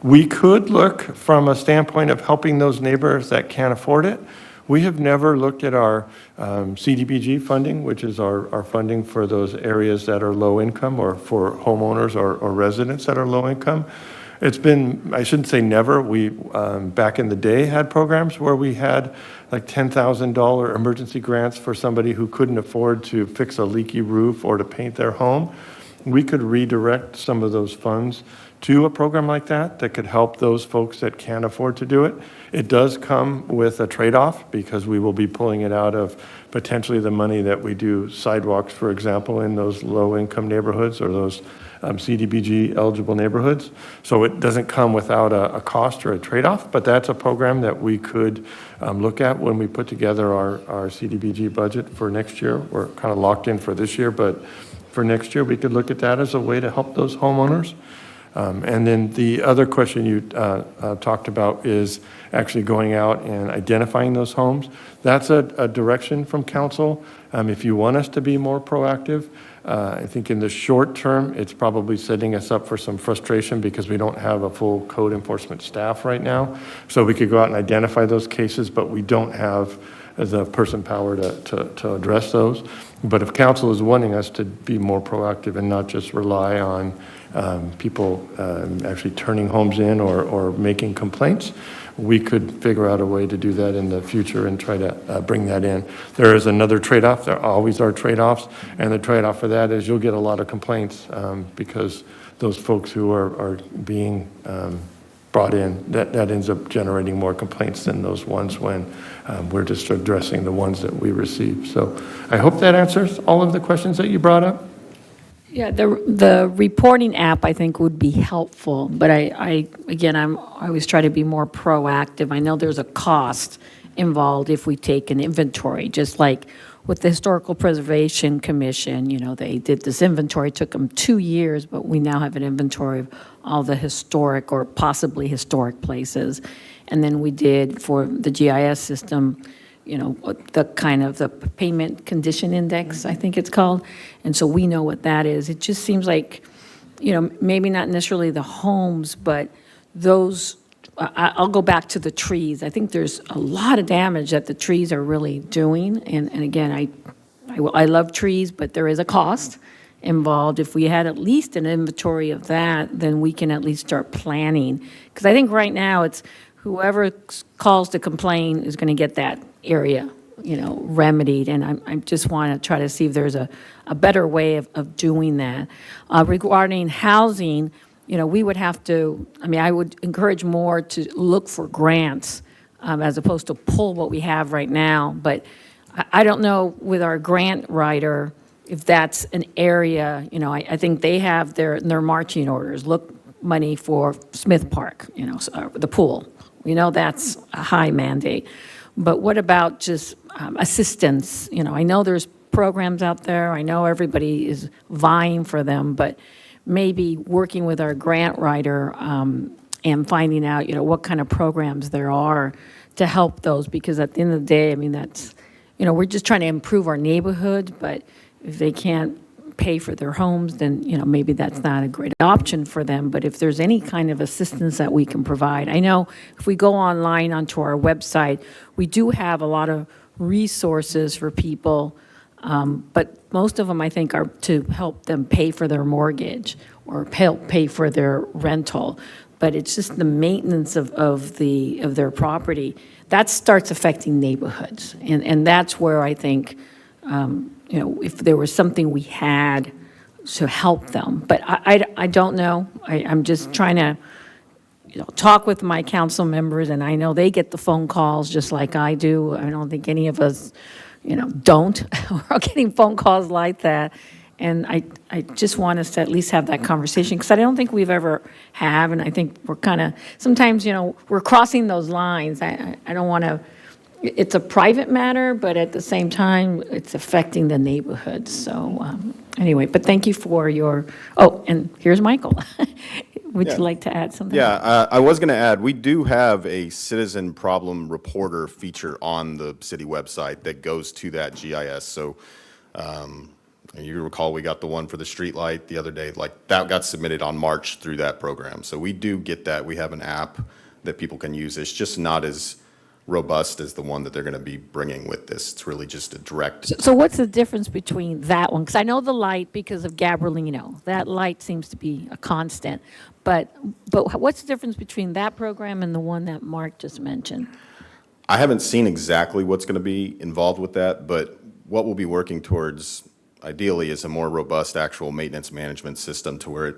We could look from a standpoint of helping those neighbors that can't afford it. We have never looked at our CDBG funding, which is our funding for those areas that are low income or for homeowners or residents that are low income. It's been, I shouldn't say never, we back in the day had programs where we had like $10,000 emergency grants for somebody who couldn't afford to fix a leaky roof or to paint their home. We could redirect some of those funds to a program like that that could help those folks that can't afford to do it. It does come with a trade-off because we will be pulling it out of potentially the money that we do sidewalks, for example, in those low-income neighborhoods or those CDBG-eligible neighborhoods. So it doesn't come without a cost or a trade-off, but that's a program that we could look at when we put together our CDBG budget for next year. We're kind of locked in for this year, but for next year, we could look at that as a way to help those homeowners. And then the other question you talked about is actually going out and identifying those homes. That's a direction from council. If you want us to be more proactive, I think in the short term, it's probably setting us up for some frustration because we don't have a full code enforcement staff right now. So we could go out and identify those cases, but we don't have the person power to address those. But if council is wanting us to be more proactive and not just rely on people actually turning homes in or making complaints, we could figure out a way to do that in the future and try to bring that in. There is another trade-off. There always are trade-offs, and the trade-off for that is you'll get a lot of complaints because those folks who are being brought in, that ends up generating more complaints than those ones when we're just addressing the ones that we receive. So I hope that answers all of the questions that you brought up. Yeah, the reporting app, I think, would be helpful, but I always try to be more proactive. I know there's a cost involved if we take an inventory, just like with the Historical Preservation Commission, they did this inventory, it took them 2 years, but we now have an inventory of all the historic or possibly historic places. And then we did for the GIS system, the kind of the payment condition index, I think it's called. And so we know what that is. It just seems like, maybe not necessarily the homes, but those, I'll go back to the trees. I think there's a lot of damage that the trees are really doing. And again, I love trees, but there is a cost involved. If we had at least an inventory of that, then we can at least start planning. Because I think right now it's whoever calls to complain is going to get that area, remedied. And I just want to try to see if there's a better way of doing that. Regarding housing, we would have to, I would encourage more to look for grants as opposed to pull what we have right now. But I don't know with our grant writer if that's an area, I think they have their marching orders. Look, money for Smith Park, the pool. That's a high mandate. But what about just assistance? I know there's programs out there. I know everybody is vying for them, but maybe working with our grant writer and finding out, what kind of programs there are to help those. Because at the end of the day, that's, we're just trying to improve our neighborhoods, but if they can't pay for their homes, then, maybe that's not a great option for them. But if there's any kind of assistance that we can provide, I know if we go online onto our website, we do have a lot of resources for people, but most of them, I think, are to help them pay for their mortgage or help pay for their rental. But it's just the maintenance of their property. That starts affecting neighborhoods. And that's where I think, if there was something we had to help them. But I don't know. I'm just trying to, talk with my council members, and I know they get the phone calls just like I do. I don't think any of us, don't. We're getting phone calls like that. And I just want us to at least have that conversation, because I don't think we've ever have, and I think we're kind of, sometimes, we're crossing those lines. I don't want to, it's a private matter, but at the same time, it's affecting the neighborhood. So anyway, but thank you for your, and here's Michael. Would you like to add something? Yeah, I was going to add, we do have a citizen problem reporter feature on the city website that goes to that GIS. So you recall we got the one for the street light the other day, that got submitted on March through that program. So we do get that. We have an app that people can use. It's just not as robust as the one that they're going to be bringing with this. It's really just a direct. So what's the difference between that one? Because I know the light because of Gabriel, that light seems to be a constant. But what's the difference between that program and the one that Mark just mentioned? I haven't seen exactly what's going to be involved with that, but what we'll be working towards ideally is a more robust actual maintenance management system to where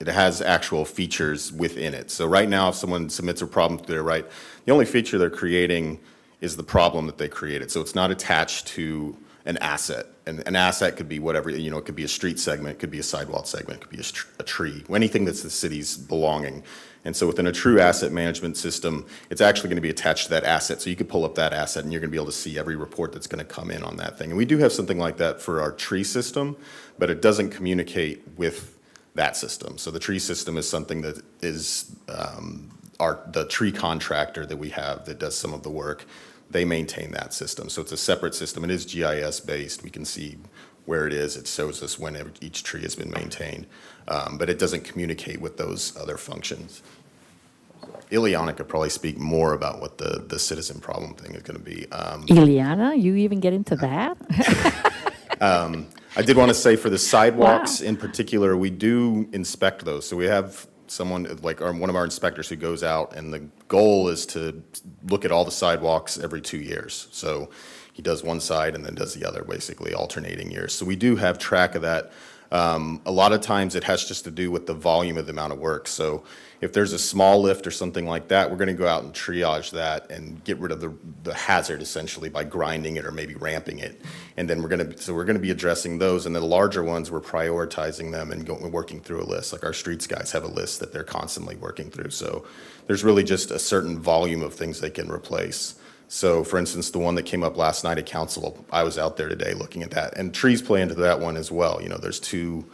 it has actual features within it. So right now, if someone submits a problem through there, right, the only feature they're creating is the problem that they created. So it's not attached to an asset. And an asset could be whatever, it could be a street segment, it could be a sidewalk segment, it could be a tree, anything that's the city's belonging. And so within a true asset management system, it's actually going to be attached to that asset. So you could pull up that asset and you're going to be able to see every report that's going to come in on that thing. And we do have something like that for our tree system, but it doesn't communicate with that system. So the tree system is something that is the tree contractor that we have that does some of the work. They maintain that system. So it's a separate system. It is GIS based. We can see where it is. It shows us when each tree has been maintained. But it doesn't communicate with those other functions. Ileana could probably speak more about what the citizen problem thing is going to be. Ileana, you even get into that? I did want to say for the sidewalks in particular, we do inspect those. So we have someone like one of our inspectors who goes out, and the goal is to look at all the sidewalks every 2 years. So he does one side and then does the other, basically alternating years. So we do have track of that. A lot of times it has just to do with the volume of the amount of work. So if there's a small lift or something like that, we're going to go out and triage that and get rid of the hazard essentially by grinding it or maybe ramping it. And then we're going to be addressing those. And the larger ones, we're prioritizing them and working through a list. Like our streets guys have a list that they're constantly working through. So there's really just a certain volume of things they can replace. So, for instance, the one that came up last night at council, I was out there today looking at that. And trees play into that one as well. There's 2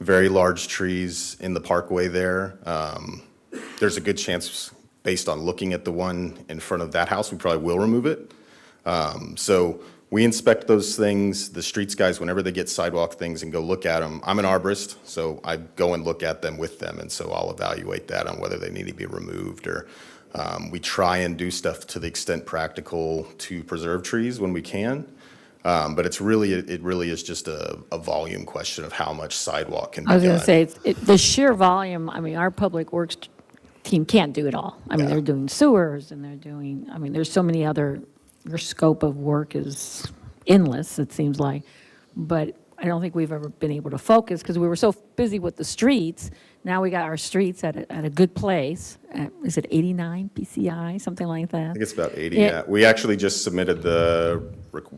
very large trees in the parkway there. There's a good chance, based on looking at the one in front of that house, we probably will remove it. So we inspect those things. The streets guys, whenever they get sidewalk things and go look at them, I'm an arborist, so I go and look at them with them. And so I'll evaluate that on whether they need to be removed or we try and do stuff to the extent practical to preserve trees when we can. But it really is just a volume question of how much sidewalk can be I was done. going to say, the sheer volume, our public works team can't do it all. They're doing sewers and they're doing, there's so many other, your scope of work is endless, it seems like. But I don't think we've ever been able to focus because we were so busy with the streets. Now we got our streets at a good place. Is it 89 PCI, something like that? I think it's about 80, Yeah. yeah. We actually just submitted the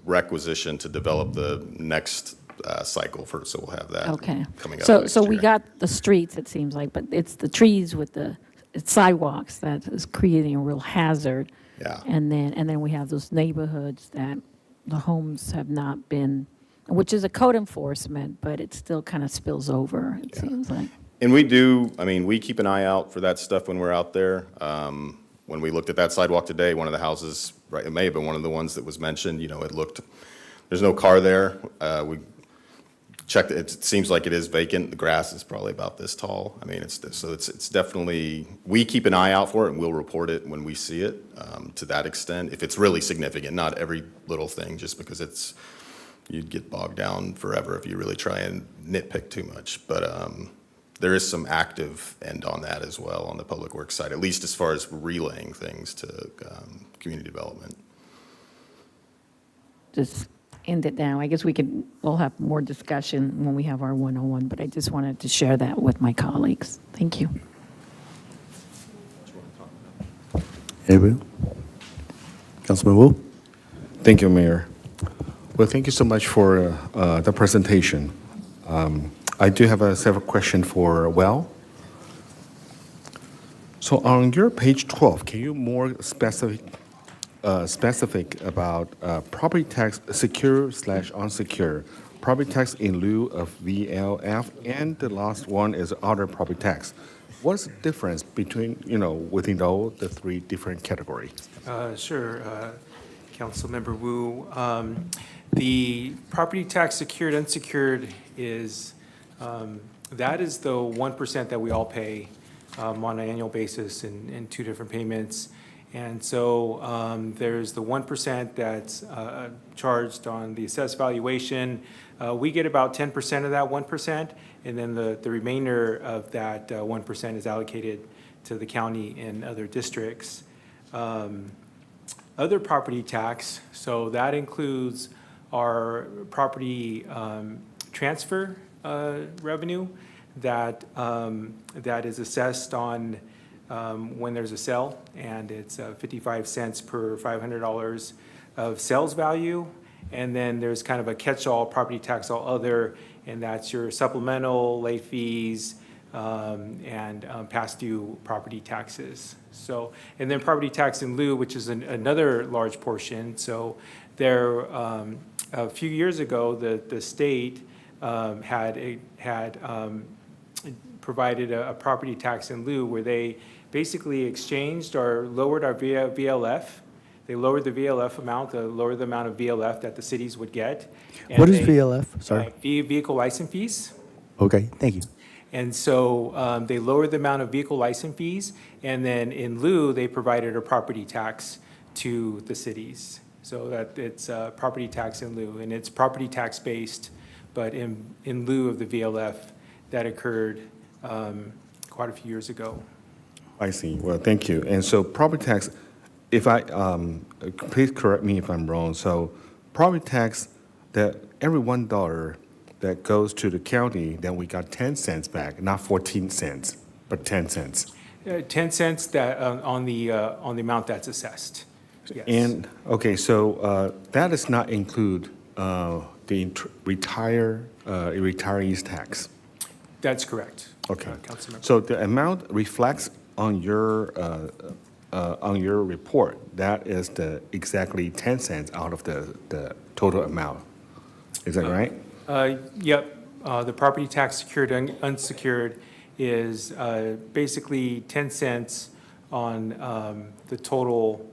requisition to develop the next cycle so we'll have that Okay. coming up So next we year. got the streets, it seems like, but it's the trees with it's sidewalks that is creating a real hazard. Yeah. And then we have those neighborhoods that the homes have not been, which is a code enforcement, but it still kind of spills over, it seems like. And we keep an eye out for that stuff when we're out there. When we looked at that sidewalk today, one of the houses, right, it may have been one of the ones that was mentioned, there's no car there. We checked, it seems like it is vacant. The grass is probably about this tall. It's definitely, we keep an eye out for it and we'll report it when we see it to that extent. If it's really significant, not every little thing, just because you'd get bogged down forever if you really try and nitpick too much. But there is some active end on that as well on the public works side, at least as far as relaying things to community development. Just end it now. I guess we'll have more discussion when we have our 101, but I just wanted to share that with my colleagues. Thank you. Anybody? Councilman Wu? Thank you, Mayor. Well, thank you so much for the presentation. I do have several questions for Well. So on your page 12, can you more specific about property tax secure/unsecure, property tax in lieu of VLF, and the last one is other property tax? What's the difference between, within the 3 different categories? Sure, Councilmember Wu. The property tax secured, unsecured is, that is the 1% that we all pay on an annual basis in 2 different payments. And so there's the 1% that's charged on the assessed valuation. We get about 10% of that 1%, and then the remainder of that 1% is allocated to the county and other districts. Other property tax, so that includes our property transfer revenue. that, that is assessed on when there's a sale, and it's 55 cents per $500 of sales value. And then there's kind of a catch-all property tax, all other, and that's your supplemental, late fees, and past due property taxes. So, and then property tax in lieu, which is another large portion. So there, a few years ago, the state had provided a property tax in lieu where they basically exchanged or lowered our VLF. They lowered the VLF amount, lowered the amount of VLF that the cities would get. And What is they- VLF? Sorry. Vehicle license fees. Okay, thank you. And so they lowered the amount of vehicle license fees, and then in lieu, they provided a property tax to the cities. So that it's property tax in lieu, and it's property tax based, but in lieu of the VLF that occurred quite a few years ago. I see. Well, thank you. And so property tax, if I, please correct me if I'm wrong. So property tax, that every $1 that goes to the county, then we got 10 cents back, not 14 cents, but 10 cents. 10 cents that, on the amount that's assessed. Yes. And, okay, so that does not include the retirees tax. That's correct. Okay. Councilmember. So the amount reflects on your report, that is the exactly 10 cents out of the total amount. Is that right? Yep. The property tax secured and unsecured is basically 10 cents on the total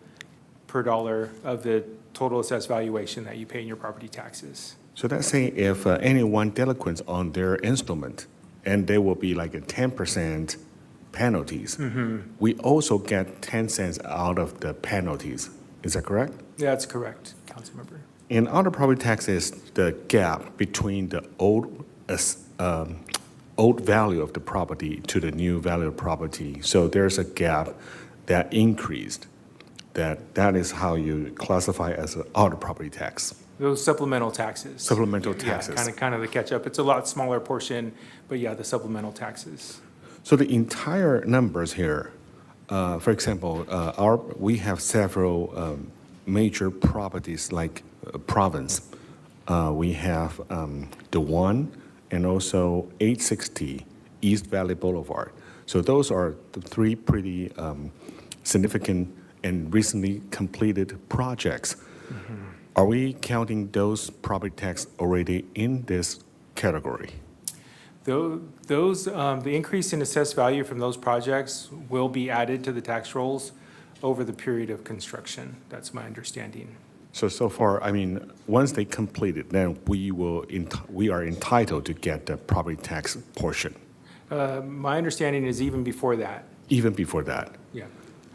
per dollar of the total assessed valuation that you pay in your property taxes. So that's saying if anyone delinquents on their installment, and there will be like a 10% penalties, we also get 10 cents out of the penalties. Is that correct? That's correct, Councilmember. In other property taxes, the gap between the old value of the property to the new value of property. So there's a gap that increased. That is how you classify as an other property tax. Those supplemental taxes. Supplemental taxes. Yeah, kind of the catch up. It's a lot smaller portion, but yeah, the supplemental taxes. So the entire numbers here, for example, we have several major properties like Province. We have the One and also 860 East Valley Boulevard. So those are the three pretty significant and recently completed projects. Are we counting those property tax already in this category? Those, the increase in assessed value from those projects will be added to the tax rolls over the period of construction. That's my understanding. So far, I mean, once they complete it, then we are entitled to get the property tax portion, My understanding is even before that. even before that. Yeah.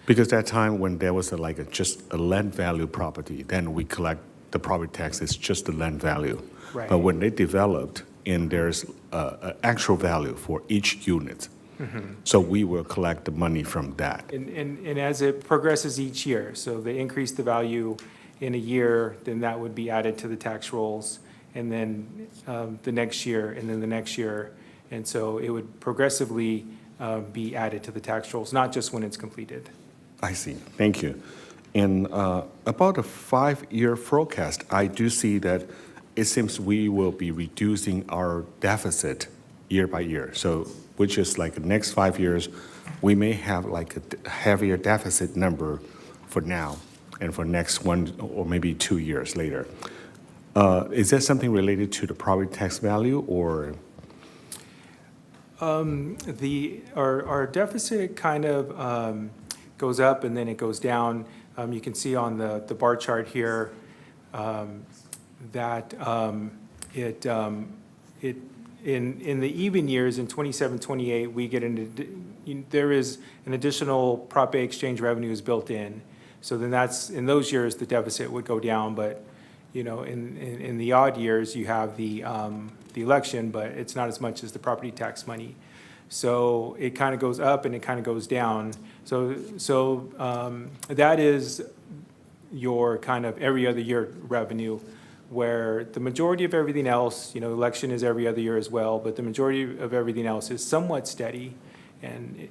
Because that time when there was just a land value property, then we collect the property tax, it's just the land value. Right. But when they developed, and there's an actual value for each unit, so we will collect the money from that. And as it progresses each year, so they increase the value in a year, then that would be added to the tax rolls, and then the next year, and then the next year. And so it would progressively be added to the tax rolls, not just when it's completed. I see. Thank you. And about a 5-year forecast, I do see that it seems we will be reducing our deficit year by year. So, which is like the next 5 years, we may have like a heavier deficit number for now and for next 1 or maybe 2 years later. Is that something related to the property tax value or? Our deficit kind of goes up and then it goes down. You can see on the bar chart here that in the even years, in 27, 28, we get there is an additional Prop A exchange revenue is built in. So then that's, in those years, the deficit would go down, but, in the odd years, you have the election, but it's not as much as the property tax money. So it kind of goes up and it kind of goes down. So that is your kind of every other year revenue. where the majority of everything else, election is every other year as well, but the majority of everything else is somewhat steady, and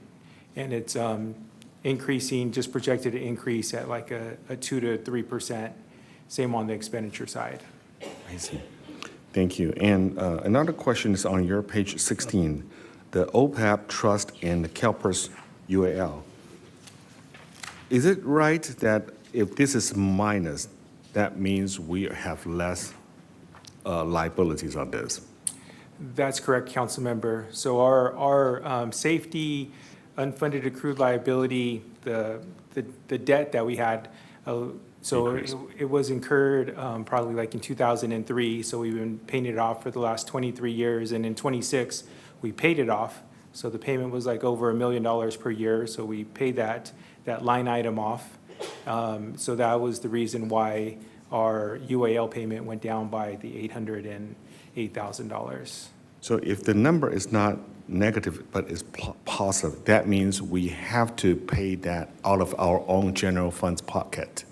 it's increasing, just projected to increase at like a 2 to 3%. Same on the expenditure side. I see. Thank you. And another question is on your page 16, the OPEB Trust and the CalPERS UAL. Is it right that if this is minus, that means we have less liabilities on this? That's correct, council member. So our safety, unfunded accrued liability, the debt that we had, so it was incurred probably like in 2003. So we've been paying it off for the last 23 years, and in 26 we paid it off. So the payment was like over $1 million per year. So we paid that line item off. So that was the reason why our UAL payment went down by the $808,000. So if the number is not negative but is positive, that means we have to pay that out of our own general funds pocket.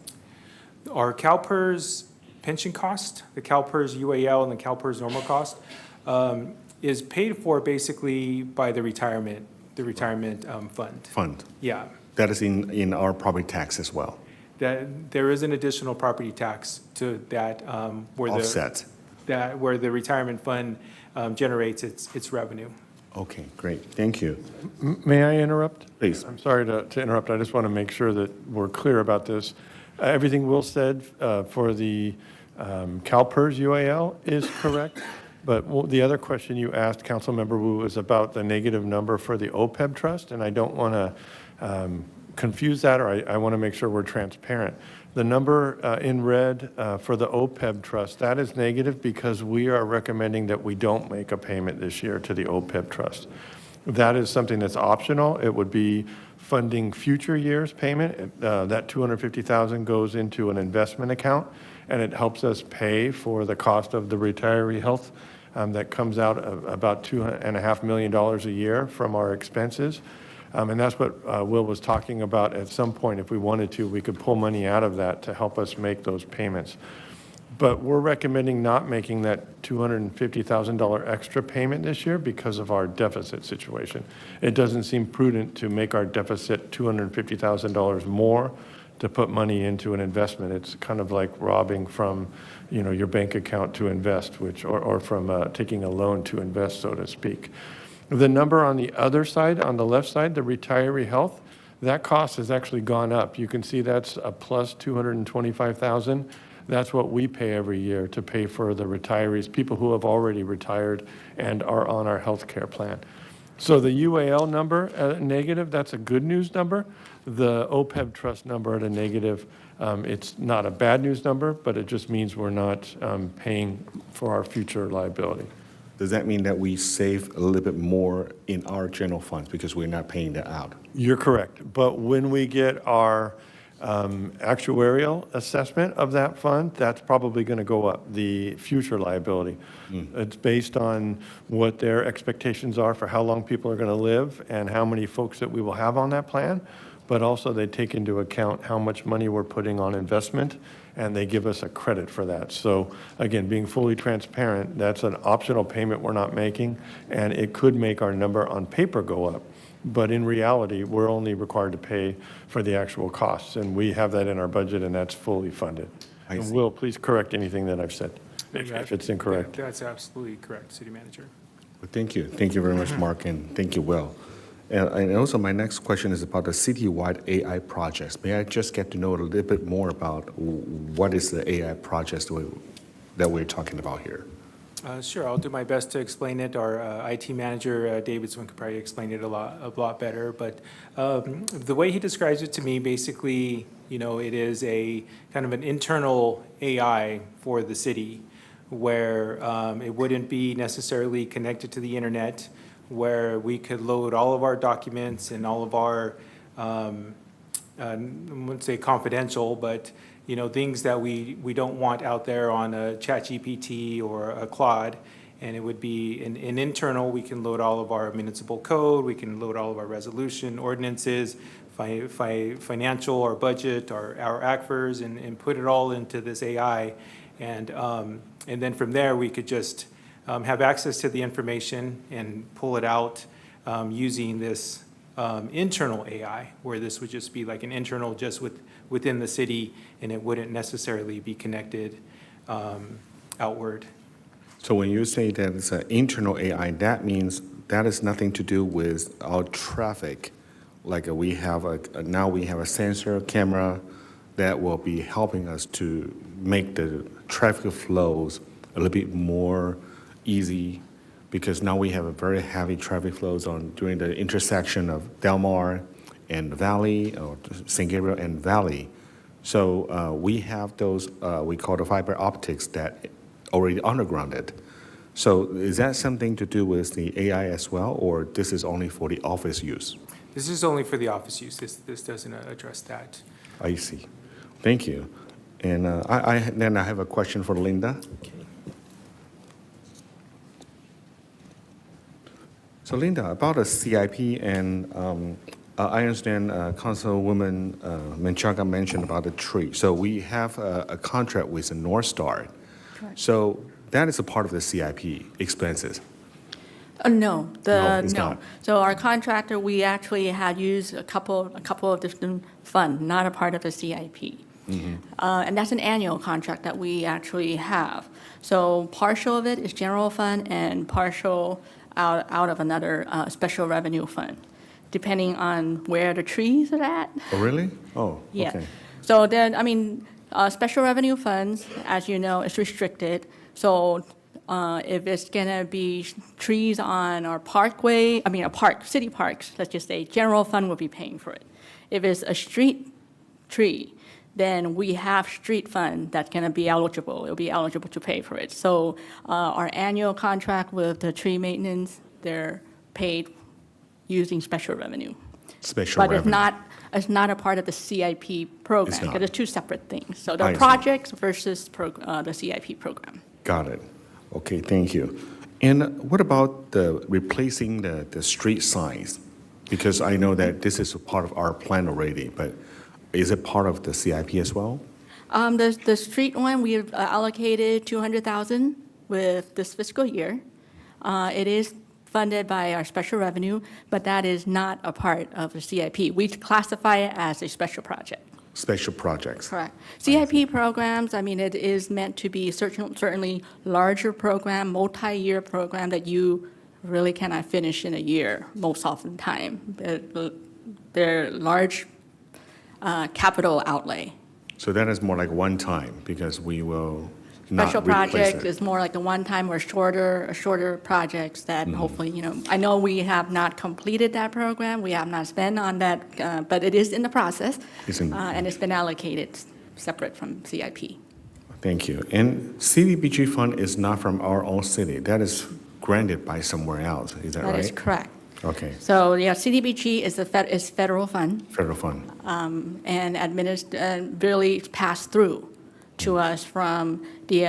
Our CalPERS pension cost, the CalPERS UAL and the CalPERS normal cost, is paid for basically by the retirement fund. Fund. Yeah. That is in our property tax as well. That there is an additional property tax to that Offset. where the retirement fund generates its revenue. Okay, great. Thank you. May I interrupt? Please. I'm sorry to interrupt. I just want to make sure that we're clear about this. Everything Will said for the CalPERS UAL is correct, but the other question you asked, Councilmember Wu, was about the negative number for the OPEB trust, and I don't want to confuse that, or I want to make sure we're transparent. The number in red for the OPEB trust, that is negative because we are recommending that we don't make a payment this year to the OPEB trust. That is something that's optional. It would be funding future years' payment. That $250,000 goes into an investment account, and it helps us pay for the cost of the retiree health that comes out of about $2.5 million a year from our expenses. And that's what Will was talking about. At some point, if we wanted to, we could pull money out of that to help us make those payments. But we're recommending not making that $250,000 extra payment this year because of our deficit situation. It doesn't seem prudent to make our deficit $250,000 more to put money into an investment. It's kind of like robbing from, your bank account to invest, or from taking a loan to invest, so to speak. The number on the other side, on the left side, the retiree health, that cost has actually gone up. You can see that's a plus $225,000. That's what we pay every year to pay for the retirees, people who have already retired and are on our health care plan. So the UAL number negative, that's a good news number. The OPEB trust number at a negative, it's not a bad news number, but it just means we're not paying for our future liability. Does that mean that we save a little bit more in our general funds because we're not paying that out? You're correct. But when we get our actuarial assessment of that fund, that's probably going to go up, the future liability. It's based on what their expectations are for how long people are going to live and how many folks that we will have on that plan. But also they take into account how much money we're putting on investment, and they give us a credit for that. So again, being fully transparent, that's an optional payment we're not making, and it could make our number on paper go up. But in reality, we're only required to pay for the actual costs, and we have that in our budget, and that's fully funded. And Will, please correct anything that I've said, if it's incorrect. That's absolutely correct, City Manager. Well, thank you. Thank you very much, Mark, and thank you, Will. And also my next question is about the citywide AI projects. May I just get to know a little bit more about what is the AI projects that we're talking about here? Sure, I'll do my best to explain it. Our IT manager, Davidson, could probably explain it a lot better. But the way he describes it to me, basically, it is a kind of an internal AI for the city, where it wouldn't be necessarily connected to the internet, where we could load all of our documents and all of our, I wouldn't say confidential, but things that we don't want out there on a ChatGPT or a Claude. And it would be an internal, we can load all of our municipal code, we can load all of our resolution ordinances, financial, our budget, our ACFRs, and put it all into this AI. And then from there, we could just have access to the information and pull it out using this internal AI, where this would just be like an internal just within the city, and it wouldn't necessarily be connected outward. So when you say that it's an internal AI, that means that has nothing to do with our traffic. Like we have now we have a sensor camera that will be helping us to make the traffic flows a little bit more easy, because now we have a very heavy traffic flows during the intersection of Del Mar and Valley, or San Gabriel and Valley. So we have those, we call the fiber optics that already undergrounded. So is that something to do with the AI as well, or this is only for the office use? This is only for the office use. This doesn't address that. I see. Thank you. And then I have a question for Linda. So Linda, about the CIP, and I understand Councilwoman Menchaca mentioned about the tree. So we have a contract with the North Star. Correct. So that is a part of the CIP expenses. No, No, it's not. So our contractor, we actually had used a couple of different funds, not a part of the CIP. And that's an annual contract that we actually have. So partial of it is general fund and partial out of another special revenue fund, depending on where the trees are at. Oh, really? Oh, Yeah. okay. So then, I mean, special revenue funds, as you know, is restricted. So if it's gonna be trees on our parkway, our park, city parks, let's just say, general fund will be paying for it. If it's a street tree, then we have street fund that's gonna be eligible. It'll be eligible to pay for it. So our annual contract with the tree maintenance, they're paid using special revenue. Special But revenue. it's not a part of the CIP program, It's not. because it's two separate things. So I the see. projects versus the CIP program. Got it. Okay, thank you. And what about the replacing the street signs? Because I know that this is a part of our plan already, but is it part of the CIP as well? The street one, we've allocated 200,000 with this fiscal year. It is funded by our special revenue, but that is not a part of the CIP. We classify it as a special project. Special projects? Correct. CIP programs, I mean, it is meant to be certainly larger program, multi-year program that you really cannot finish in a year most often time. They're large capital outlay. So that is more like one time, because we will not Special replace project it. is more like a one-time or shorter projects that hopefully, I know we have not completed that program, we have not spent on that, but it is in the process. And it's been allocated separate from CIP. Thank you. And CDBG fund is not from our own city. That is granted by somewhere else, is that right? That is correct. Okay, So, yeah, CDBG is federal fund, federal fund. and really passed through to us from the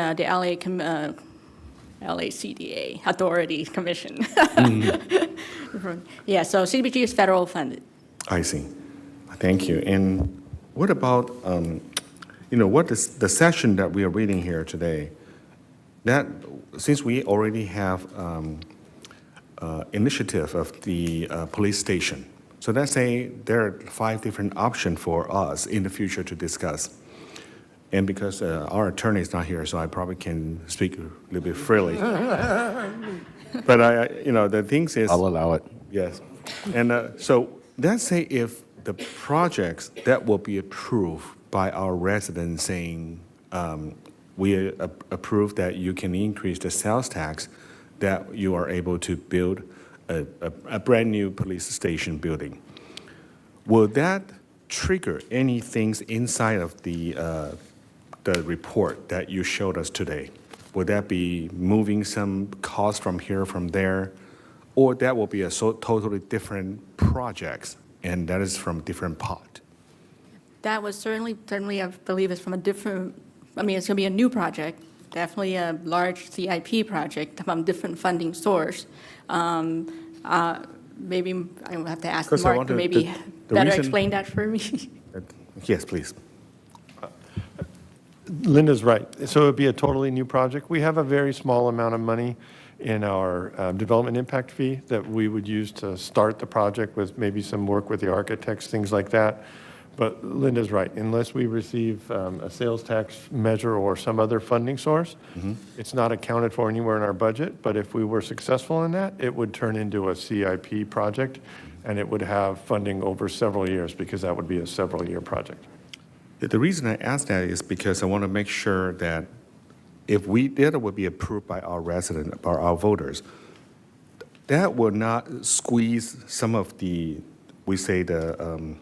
LACDA, Authority Commission. Yeah, so CDBG is federal funded. I see. Thank you. And what about, what is the session that we are reading here today? That, since we already have initiative of the police station, so let's say there are 5 different options for us in the future to discuss. And because our attorney is not here, so I probably can speak a little bit freely. But the things is. I'll allow it. Yes. And so let's say if the projects that will be approved by our residents saying, we approve that you can increase the sales tax, that you are able to build a brand-new police station building. Will that trigger any things inside of the report that you showed us today? Would that be moving some costs from here, from there? Or that will be a totally different projects, and that is from different pot? That was certainly, I believe it's from a different, it's going to be a new project, definitely a large CIP project from different funding source. Maybe I will have to ask 'Cause I Mark want to to- maybe the better reason- explain that for me. Yes, please. Linda's right. So it would be a totally new project. We have a very small amount of money in our development impact fee that we would use to start the project with maybe some work with the architects, things like that. But Linda's right. Unless we receive a sales tax measure or some other funding source, it's not accounted for anywhere in our budget. But if we were successful in that, it would turn into a CIP project, and it would have funding over several years because that would be a several-year project. The reason I ask that is because I want to make sure that if we did, it would be approved by our resident, by our voters, that would not squeeze some of the, we say the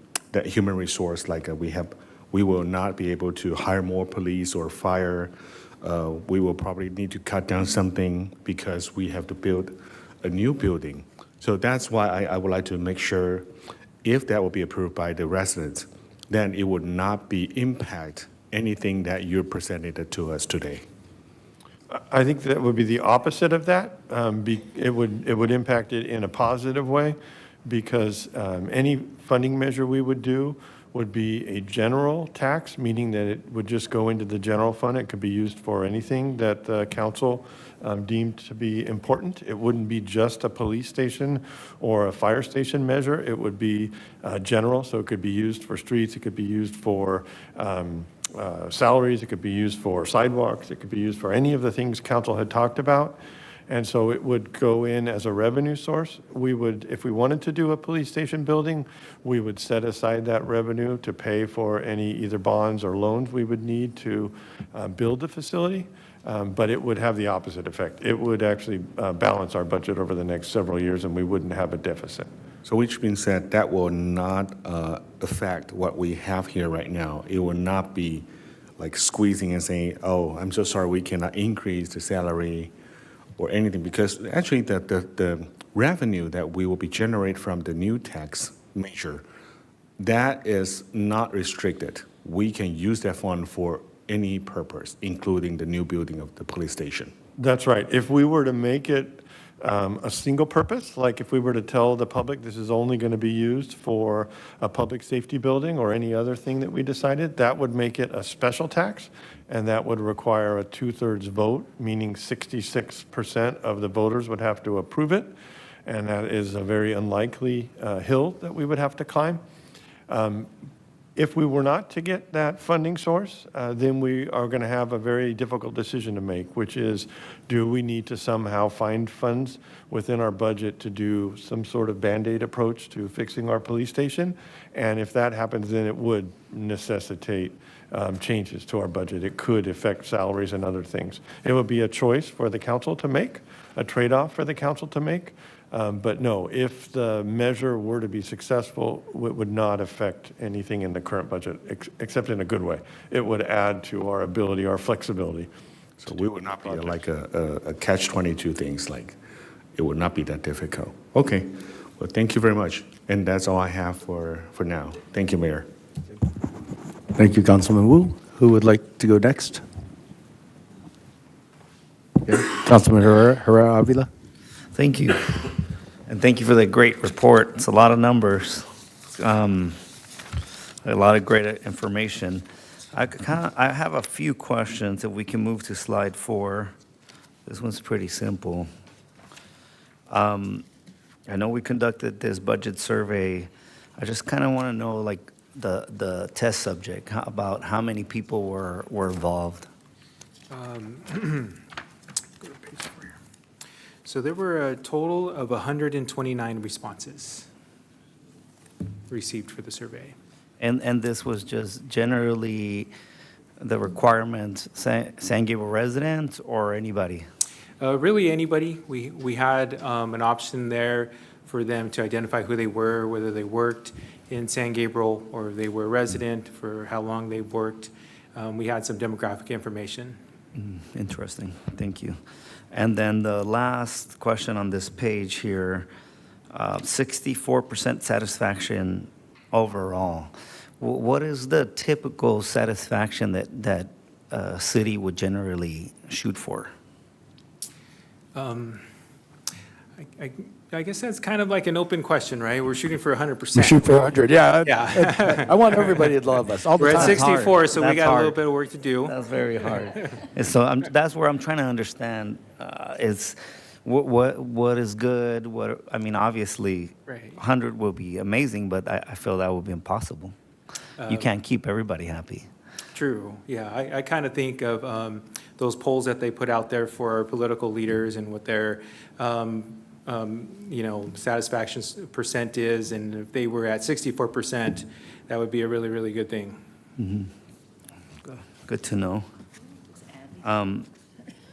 human resource, like we will not be able to hire more police or fire. We will probably need to cut down something because we have to build a new building. So that's why I would like to make sure if that will be approved by the residents, then it would not be impact anything that you're presented to us today. I think that would be the opposite of that. It would impact it in a positive way because any funding measure we would do would be a general tax, meaning that it would just go into the general fund. It could be used for anything that the council deemed to be important. It wouldn't be just a police station or a fire station measure. It would be general, so it could be used for streets. It could be used for salaries. It could be used for sidewalks. It could be used for any of the things council had talked about. And so it would go in as a revenue source. We would, if we wanted to do a police station building, we would set aside that revenue to pay for any either bonds or loans we would need to build the facility. But it would have the opposite effect. It would actually balance our budget over the next several years, and we wouldn't have a deficit. So which means that that will not affect what we have here right now. It will not be like squeezing and saying, oh, I'm so sorry, we cannot increase the salary or anything, because actually the revenue that we will be generated from the new tax measure, that is not restricted. We can use that fund for any purpose, including the new building of the police station. That's right. If we were to make it a single purpose, like if we were to tell the public this is only going to be used for a public safety building or any other thing that we decided, that would make it a special tax, and that would require a 2/3 vote, meaning 66% of the voters would have to approve it, and that is a very unlikely hill that we would have to climb. If we were not to get that funding source, then we are going to have a very difficult decision to make, which is, do we need to somehow find funds within our budget to do some sort of Band-Aid approach to fixing our police station? And if that happens, then it would necessitate changes to our budget. It could affect salaries and other things. It would be a choice for the council to make, a trade-off for the council to make. But no, if the measure were to be successful, it would not affect anything in the current budget, except in a good way. It would add to our ability, our flexibility. So we would not be like a catch-22 things, like it would not be that difficult. Okay, well, thank you very much. And that's all I have for now. Thank you, Mayor. Thank you, Councilman Wu. Who would like to go next? Okay. Councilman Herrera Avila. Thank you. And thank you for that great report. It's a lot of numbers, a lot of great information. I have a few questions. If we can move to slide 4. This one's pretty simple. I know we conducted this budget survey. I just kind of want to know, like, the test subject, about how many people were involved. Go to page 4 here. So there were a total of 129 responses received for the survey. And this was just generally the requirements, San Gabriel residents or anybody? Really, anybody. We had an option there for them to identify who they were, whether they worked in San Gabriel or they were a resident, for how long they worked. We had some demographic information. Interesting. Thank you. And then the last question on this page here, 64% satisfaction overall. What is the typical satisfaction that a city would generally shoot for? I guess that's kind of like an open question, right? We're shooting for 100%. We shoot for 100, yeah. Yeah. I want everybody to love us all the We're at time. 64, so we That's got a little hard. bit of work to do. That's very hard. And so that's where I'm trying to understand is what is good. I mean, obviously, Right. 100 will be amazing, but I feel that would be impossible. You can't keep everybody happy. True, yeah. I kind of think of those polls that they put out there for our political leaders and what their, satisfaction percent is, and if they were at 64%, that would be a really, really good thing. Good to know.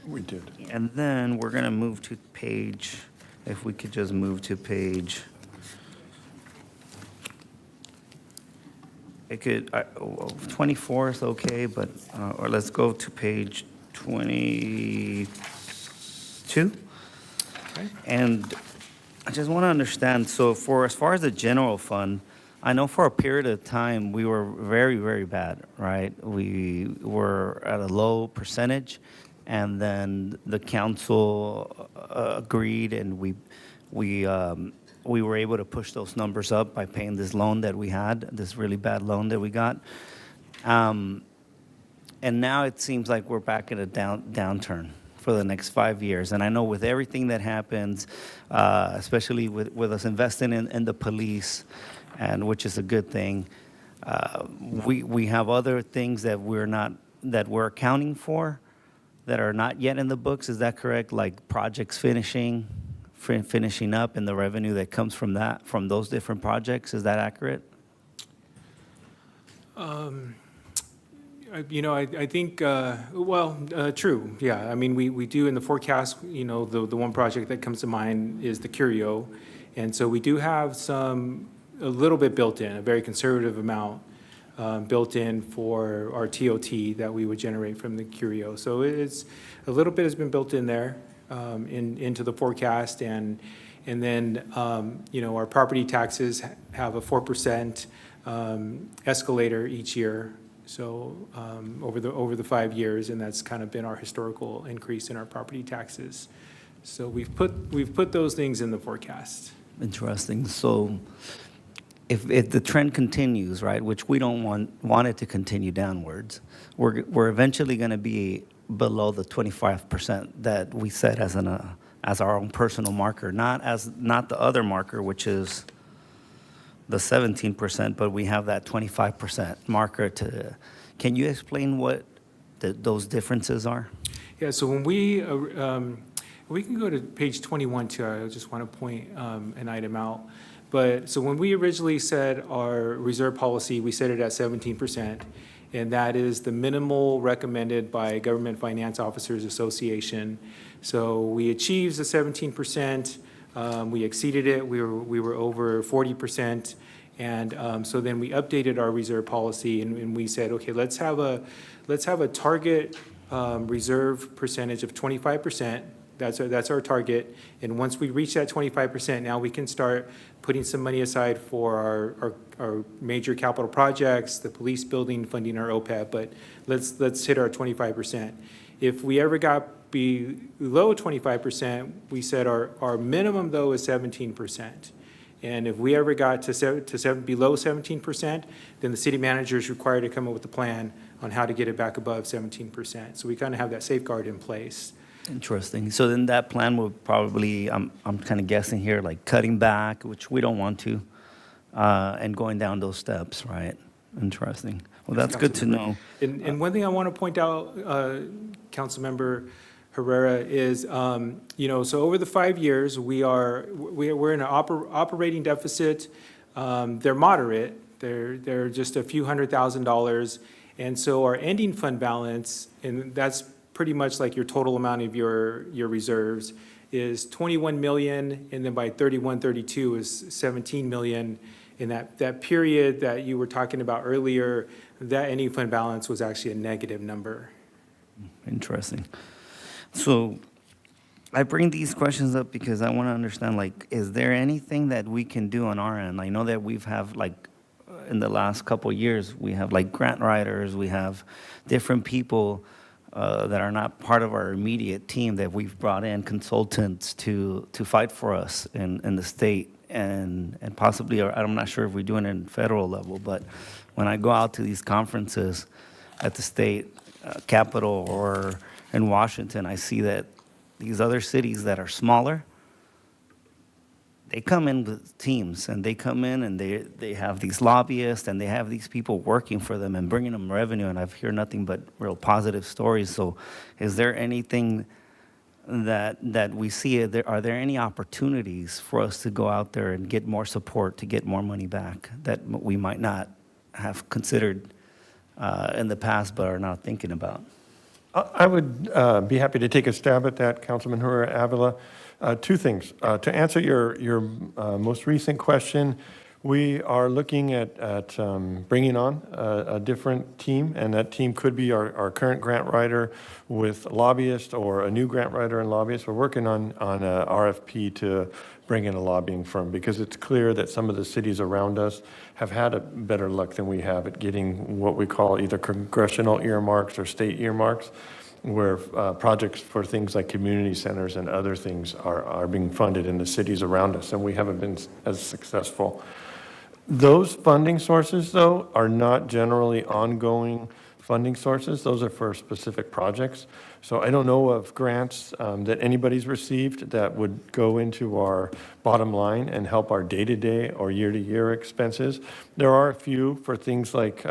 We did. And then we're going to move to page, if we could just move to page. It could, 24 is okay, but, or let's go to page 22. Okay. And I just want to understand, so as far as the general fund, I know for a period of time, we were very, very bad, right? We were at a low percentage, and then the council agreed, and we were able to push those numbers up by paying this loan that we had, this really bad loan that we got. And now it seems like we're back in a downturn for the next 5 years. And I know with everything that happens, especially with us investing in the police, and which is a good thing, we have other things that we're accounting for that are not yet in the books. Is that correct? Like projects finishing up, and the revenue that comes from those different projects. Is that accurate? I think, true, yeah. I mean, we do in the forecast, the one project that comes to mind is the Curio. And so we do have a little bit built in, a very conservative amount built in for our TOT that we would generate from the Curio. So it's, a little bit has been built in there into the forecast. And then, our property taxes have a 4% escalator each year. So over the 5 years, and that's kind of been our historical increase in our property taxes. So we've put those things in the forecast. Interesting. So if the trend continues, right, which we don't want it to continue downwards, we're eventually going to be below the 25% that we set as our own personal marker, not the other marker, which is the 17%, but we have that 25% marker to. Can you explain what those differences are? Yeah, so when we can go to page 21 too. I just want to point an item out. But so when we originally set our reserve policy, we set it at 17%, and that is the minimal recommended by Government Finance Officers Association. So we achieved the 17%. We exceeded it. We were over 40%. And so then we updated our reserve policy, and we said, okay, let's have a target reserve percentage of 25%. That's our target. And once we reach that 25%, now we can start putting some money aside for our major capital projects, the police building, funding our OPEB. But let's hit our 25%. If we ever got below 25%, we said our minimum though is 17%. And if we ever got to below 17%, then the city manager is required to come up with a plan on how to get it back above 17%. So we kind of have that safeguard in place. Interesting. So then that plan will probably, I'm kind of guessing here, like cutting back, which we don't want to, and going down those steps, right? Interesting. Well, that's good to know. And one thing I want to point out, Councilmember Herrera, is, so over the 5 years, we're in an operating deficit. They're moderate. They're just a few $100,000. And so our ending fund balance, and that's pretty much like your total amount of your reserves, is 21 million, and then by 32 is 17 million. In that period that you were talking about earlier, that ending fund balance was actually a negative number. Interesting. So I bring these questions up because I want to understand, like, is there anything that we can do on our end? I know that in the last couple of years, we have like grant writers, we have different people that are not part of our immediate team that we've brought in consultants to fight for us in the state and possibly, or I'm not sure if we're doing it in federal level, but when I go out to these conferences at the state capitol or in Washington, I see that these other cities that are smaller, they come in with teams, and they come in and they have these lobbyists, and they have these people working for them and bringing them revenue, and I've heard nothing but real positive stories. So is there anything that we see? Are there any opportunities for us to go out there and get more support, to get more money back that we might not have considered in the past but are now thinking about? I would be happy to take a stab at that, Councilman Herrera Avila. Two things. To answer your most recent question, we are looking at bringing on a different team, and that team could be our current grant writer with lobbyists or a new grant writer and lobbyists. We're working on a RFP to bring in a lobbying firm because it's clear that some of the cities around us have had a better luck than we have at getting what we call either congressional earmarks or state earmarks, where projects for things like community centers and other things are being funded in the cities around us, and we haven't been as successful. Those funding sources, though, are not generally ongoing funding sources. Those are for specific projects. So I don't know of grants that anybody's received that would go into our bottom line and help our day-to-day or year-to-year expenses. There are a few for things like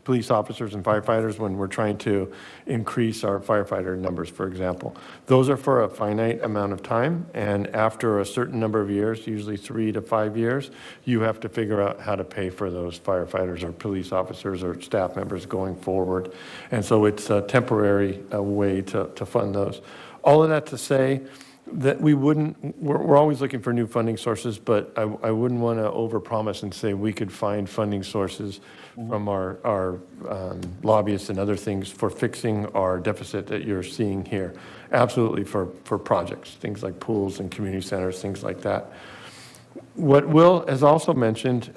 police officers and firefighters when we're trying to increase our firefighter numbers, for example. Those are for a finite amount of time, and after a certain number of years, usually 3 to 5 years, you have to figure out how to pay for those firefighters or police officers or staff members going forward. And so it's a temporary way to fund those. All of that to say that we're always looking for new funding sources, but I wouldn't want to overpromise and say we could find funding sources from our lobbyists and other things for fixing our deficit that you're seeing here. Absolutely for projects, things like pools and community centers, things like that. What Will has also mentioned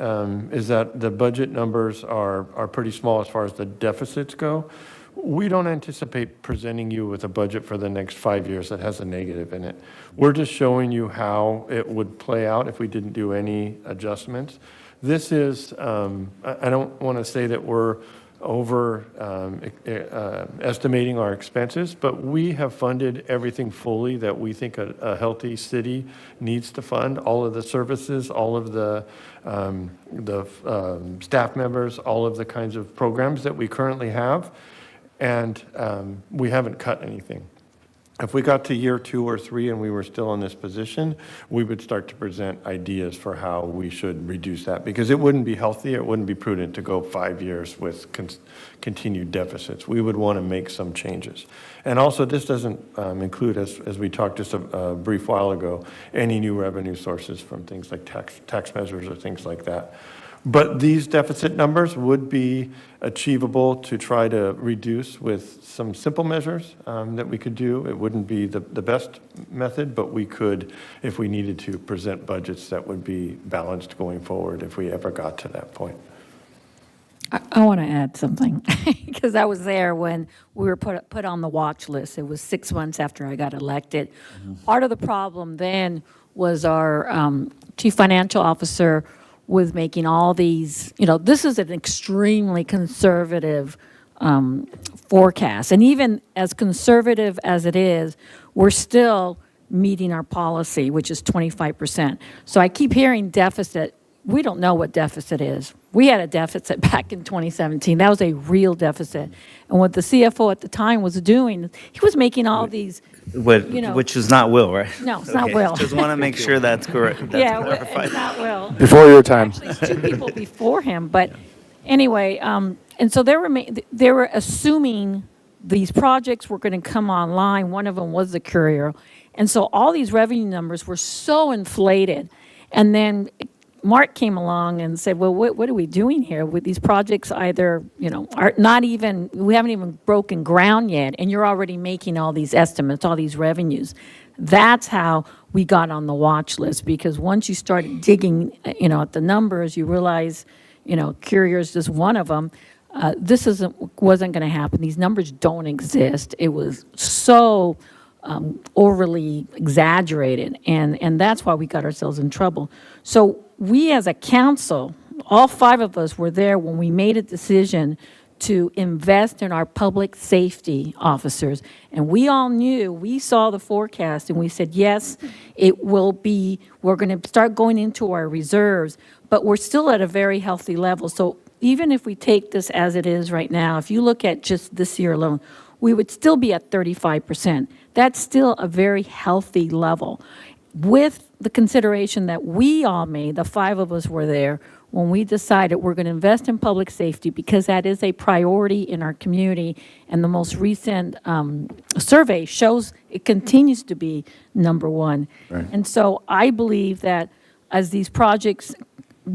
is that the budget numbers are pretty small as far as the deficits go. We don't anticipate presenting you with a budget for the next 5 years that has a negative in it. We're just showing you how it would play out if we didn't do any adjustments. This is, I don't want to say that we're over estimating our expenses, but we have funded everything fully that we think a healthy city needs to fund. All of the services, all of the staff members, all of the kinds of programs that we currently have. And we haven't cut anything. If we got to year 2 or 3 and we were still in this position, we would start to present ideas for how we should reduce that, because it wouldn't be healthy, it wouldn't be prudent to go 5 years with continued deficits. We would want to make some changes. And also, this doesn't include, as we talked just a brief while ago, any new revenue sources from things like tax measures or things like that. But these deficit numbers would be achievable to try to reduce with some simple measures that we could do. It wouldn't be the best method, but we could, if we needed to, present budgets that would be balanced going forward if we ever got to that point. I want to add something, because I was there when we were put on the watch list. It was 6 months after I got elected. Part of the problem then was our chief financial officer was making all these, this is an extremely conservative forecast. And even as conservative as it is, we're still meeting our policy, which is 25%. So I keep hearing deficit. We don't know what deficit is. We had a deficit back in 2017. That was a real deficit. And what the CFO at the time was doing, he was making all these, Which is not Will, right? No, it's not Okay, Will. Just want to make sure that's correct. That's clarified. it's not Will. Before your time. Actually, it's 2 people before him, but anyway, and so they were assuming these projects were going to come online. One of them was the courier. And so all these revenue numbers were so inflated. And then Mark came along and said, well, what are we doing here with these projects? Either, are not even, we haven't even broken ground yet, and you're already making all these estimates, all these revenues. That's how we got on the watch list, because once you start digging, at the numbers, you realize, courier is just one of them. wasn't going to happen. These numbers don't exist. It was so overly exaggerated, and that's why we got ourselves in trouble. So we as a council, all 5 of us were there when we made a decision to invest in our public safety officers. And we all knew, we saw the forecast, and we said, yes, it will be, we're going to start going into our reserves, but we're still at a very healthy level. So even if we take this as it is right now, if you look at just this year alone, we would still be at 35%. That's still a very healthy level. With the consideration that we all made, the 5 of us were there, when we decided we're going to invest in public safety because that is a priority in our community, and the most recent survey shows it continues to be number 1. Right. And so I believe that as these projects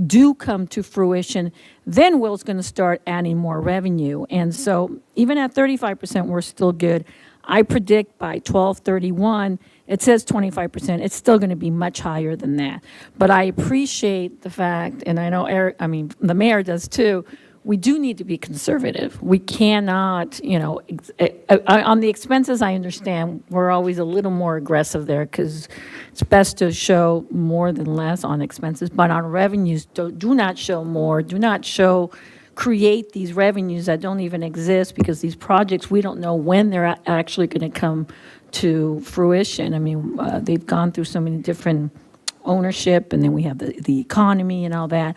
do come to fruition, then Will's going to start adding more revenue. And so even at 35%, we're still good. I predict by 12/31, it says 25%, it's still going to be much higher than that. But I appreciate the fact, and I know Eric, I mean, the mayor does too, we do need to be conservative. We cannot, on the expenses, I understand, we're always a little more aggressive there because it's best to show more than less on expenses. But on revenues, do not show more, do not create these revenues that don't even exist, because these projects, we don't know when they're actually going to come to fruition. I mean, they've gone through so many different ownership, and then we have the economy and all that.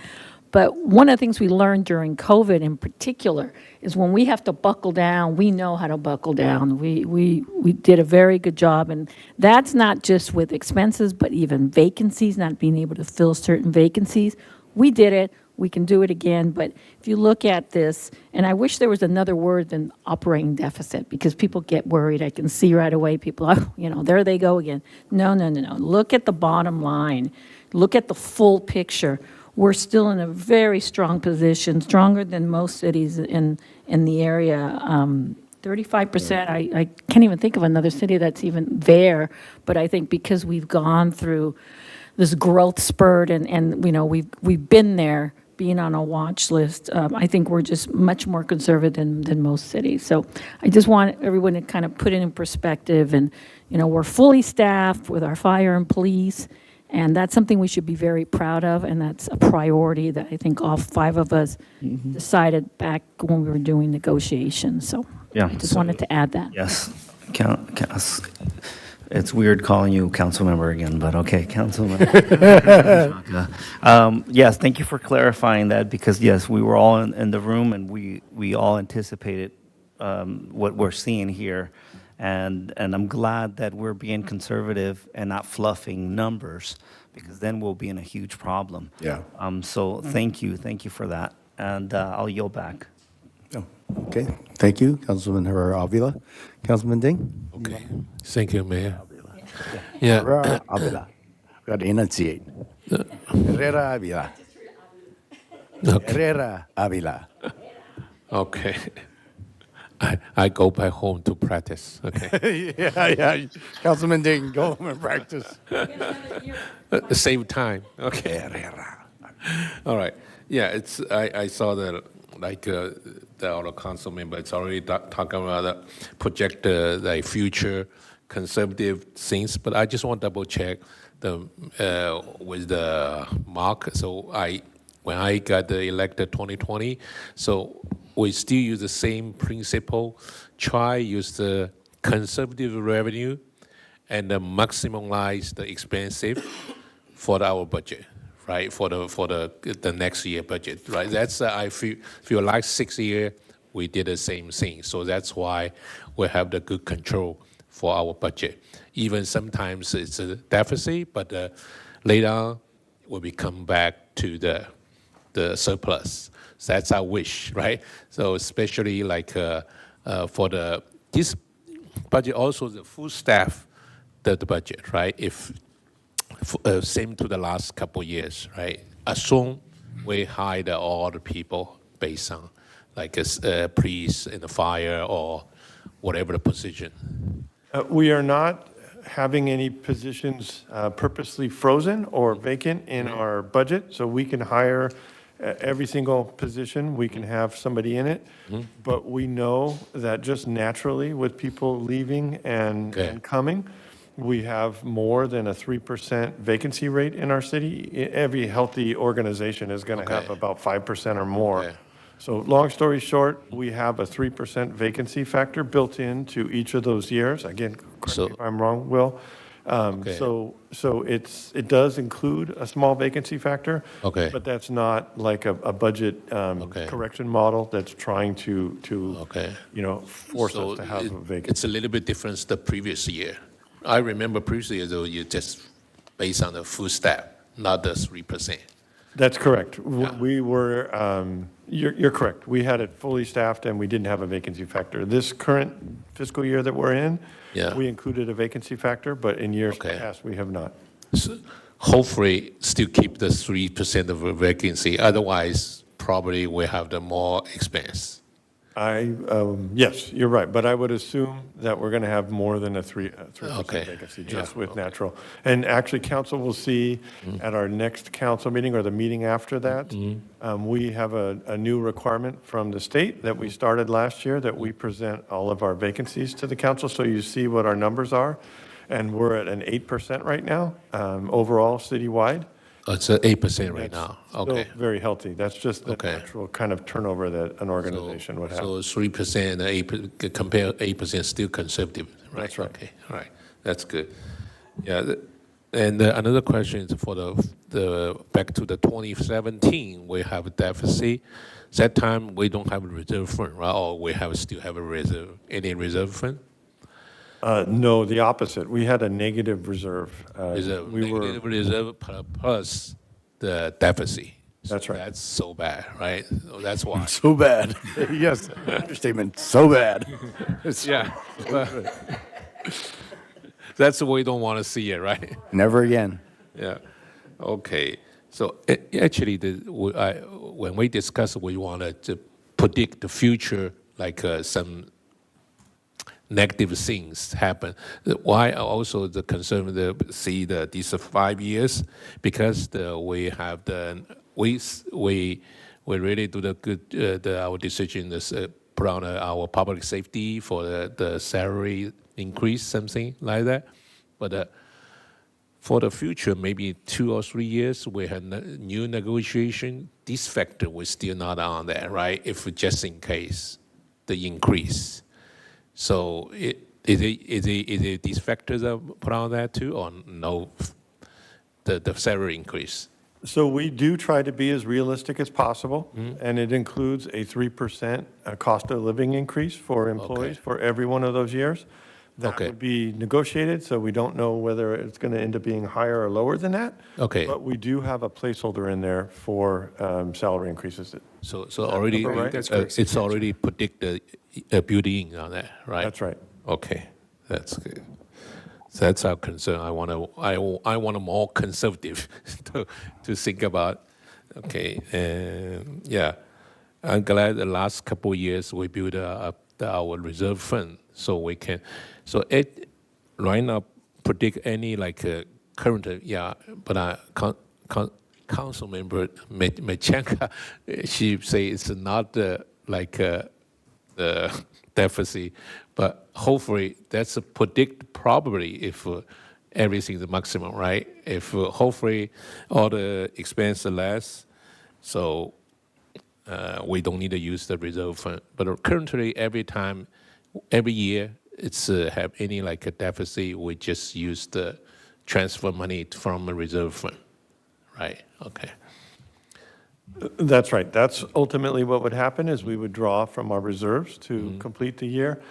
But one of the things we learned during COVID in particular is when we have to buckle down, we know how to buckle down. We did a very good job, and that's not just with expenses, but even vacancies, not being able to fill certain vacancies. We did it. We can do it again. But if you look at this, and I wish there was another word than operating deficit, because people get worried. I can see right away people, oh, there they go again. No. Look at the bottom line. Look at the full picture. We're still in a very strong position, stronger than most cities in the area. 35%, I can't even think of another city that's even there. But I think because we've gone through this growth spurt and we've been there, being on a watch list, I think we're just much more conservative than most cities. So I just want everyone to kind of put it in perspective. And, we're fully staffed with our fire and police, and that's something we should be very proud of, and that's a priority that I think all 5 of us decided back when we were doing negotiations. So Yeah, I just so- wanted to add that. Yes. It's weird calling you council member again, but okay, council member. Yes, thank you for clarifying that, because yes, we were all in the room, and we all anticipated what we're seeing here. And I'm glad that we're being conservative and not fluffing numbers, because then we'll be in a huge problem. Yeah. So thank you for that. And I'll yield back. Oh, okay, thank you, Councilman Herrera Avila. Councilman Ding? Okay. Thank you, Mayor. Yeah. Herrera Avila. Got to enunciate. Herrera Avila. Okay. Herrera Avila. Okay. I go back home to practice. Okay. Yeah. Councilman Ding, go home and practice. Save time. Okay. Herrera. All right. Yeah. I saw that the other council member. It's already talking about the project the future conservative things, but I just want to double check with the mark. So when I got elected 2020, so we still use the same principle, try use the conservative revenue and maximize the expensive for our budget, right? For the next year budget, right? That's I feel like 6 years we did the same thing. So that's why we have the good control for our budget. Even sometimes it's a deficit, but later on when we come back to the surplus. So that's our wish, right? So especially like for this budget, also the full staff, the budget, right? If same to the last couple years, right? Assume we hired all the people based on like a police in the fire or whatever the position. We are not having any positions purposely frozen or vacant in our budget, so we can hire every single position, we can have somebody in it. But we know that just naturally with people leaving and coming, we have more than a 3% vacancy rate in our city. Every healthy organization is going to have about 5% or more. Okay. So long story short, we have a 3% vacancy factor built into each of those years. Again, correct me if I'm wrong, Will. So it does include a small vacancy factor. Okay. But that's not like a budget correction model that's trying to force us to have a vacancy. It's a little bit different the previous year. I remember previous year, though, you just based on the full staff, not the 3%. That's correct. We were, you're correct. We had it fully staffed and we didn't have a vacancy factor. This current fiscal year that we're in, we included a vacancy factor, but in years past, we have not. So hopefully, still keep the 3% of a vacancy. Otherwise, probably we have the more expense. Yes, you're right, but I would assume that we're going to have more than a 3% vacancy, just with natural. And actually, council will see at our next council meeting or the meeting after that, we have a new requirement from the state that we started last year that we present all of our vacancies to the council, so you see what our numbers are. And we're at an 8% right now, overall citywide. Oh, it's at 8% right now. Still very healthy. That's just the natural kind of turnover that an organization would have. So 3% and 8%, compare 8% still conservative, right? That's right. Okay, all right. That's good. Yeah, and another question is for the back to the 2017, we have a deficit. That time we don't have a reserve fund, right? Or we still have any reserve fund? No, the opposite. We had a negative reserve. Negative reserve plus the deficit. That's right. That's so bad, right? So that's why. So bad. Yes, understatement, so bad. Yeah. That's the way we don't want to see it, right? Never again. Yeah. Okay. So actually, when we discuss, we wanted to predict the future, like some negative things happen. Why also the concern see these 5 years, because we really do the good our decision is put on our public safety for the salary increase, something like that. But for the future, maybe 2 or 3 years, we have new negotiation. This factor was still not on there, right? If just in case the increase. So is it these factors are put on that too, or no, the salary increase? So we do try to be as realistic as possible, and it includes a 3% cost of living increase for employees for every one of those years. That would be negotiated, so we don't know whether it's going to end up being higher or lower than that. Okay. But we do have a placeholder in there for salary increases. So already, right? it's already predicted building on that, right? That's right. Okay, that's good. So that's our concern. I want a more conservative to think about. Okay, and yeah, I'm glad the last couple of years we built up our reserve fund so we can. So right now predict any like current but council member Mechanka, she say it's not like the deficit, but hopefully that's a predict probably if everything is the maximum, right? If hopefully all the expense are less, so we don't need to use the reserve fund. But currently, every year, it's have any like a deficit, we just use the transfer money from a reserve fund, right? Okay. That's right. That's ultimately what would happen is we would draw from our reserves to complete the year.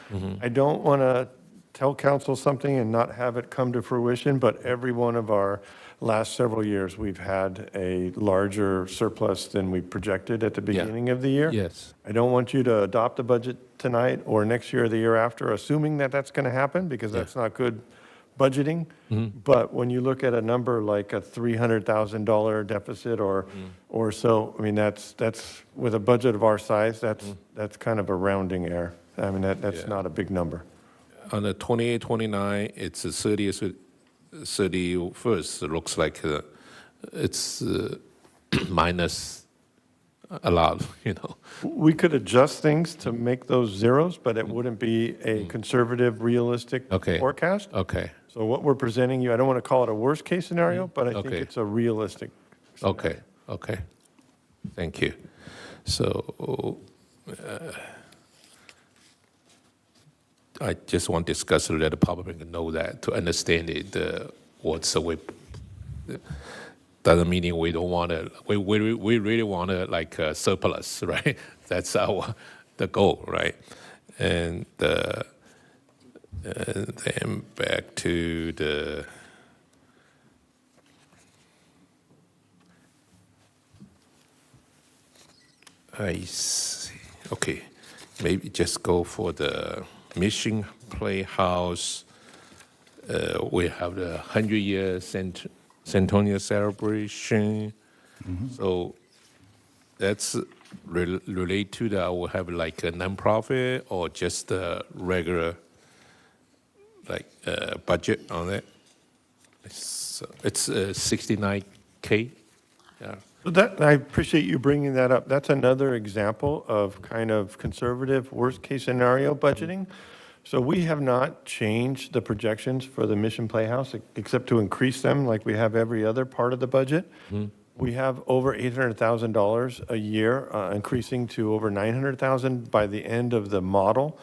I don't want to tell council something and not have it come to fruition, but every one of our last several years, we've had a larger surplus than we projected at the beginning of the year. Yes. I don't want you to adopt the budget tonight or next year or the year after, assuming that that's going to happen, because that's not good budgeting. But when you look at a number like a $300,000 deficit or so, I mean, that's with a budget of our size, that's kind of a rounding error. I mean, that's not a big number. On the 28, 29, it's the 30th, 31st. It looks like it's minus a lot, We could adjust things to make those zeros, but it wouldn't be a conservative, realistic Okay. forecast. Okay, So what we're presenting you, I don't want to call it a worst-case scenario, but I think Okay. it's a realistic. okay, okay. Thank you. So I just want to discuss to let the public know that, to understand it, what's the way, doesn't mean we don't want to, we really want to like surplus, right? That's the goal, right? And then back to the, I see, okay, maybe just go for the Mission Playhouse. We have the 100-year centennial celebration. So that's related to that. We have like a nonprofit or just a regular like budget on it. It's 69K. Yeah. I appreciate you bringing that up. That's another example of kind of conservative, worst-case scenario budgeting. So we have not changed the projections for the Mission Playhouse, except to increase them like we have every other part of the budget. We have over $800,000 a year, increasing to over $900,000 by the end of the model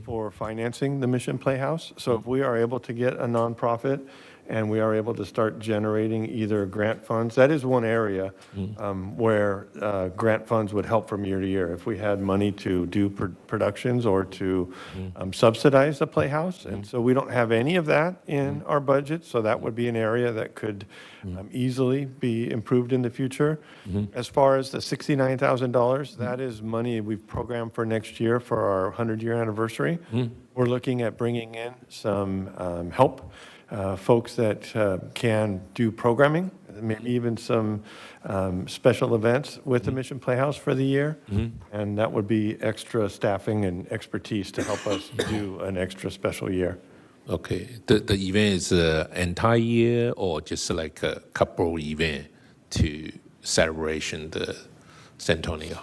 for financing the Mission Playhouse. So if we are able to get a nonprofit and we are able to start generating either grant funds, that is one area where grant funds would help from year to year. If we had money to do productions or to subsidize the Playhouse. And so we don't have any of that in our budget, so that would be an area that could easily be improved in the future. As far as the $69,000, that is money we've programmed for next year for our 100-year anniversary. We're looking at bringing in some help, folks that can do programming, maybe even some special events with the Mission Playhouse for the year. And that would be extra staffing and expertise to help us do an extra special year. Okay. The event is entire year or just like a couple event to celebration the centennial?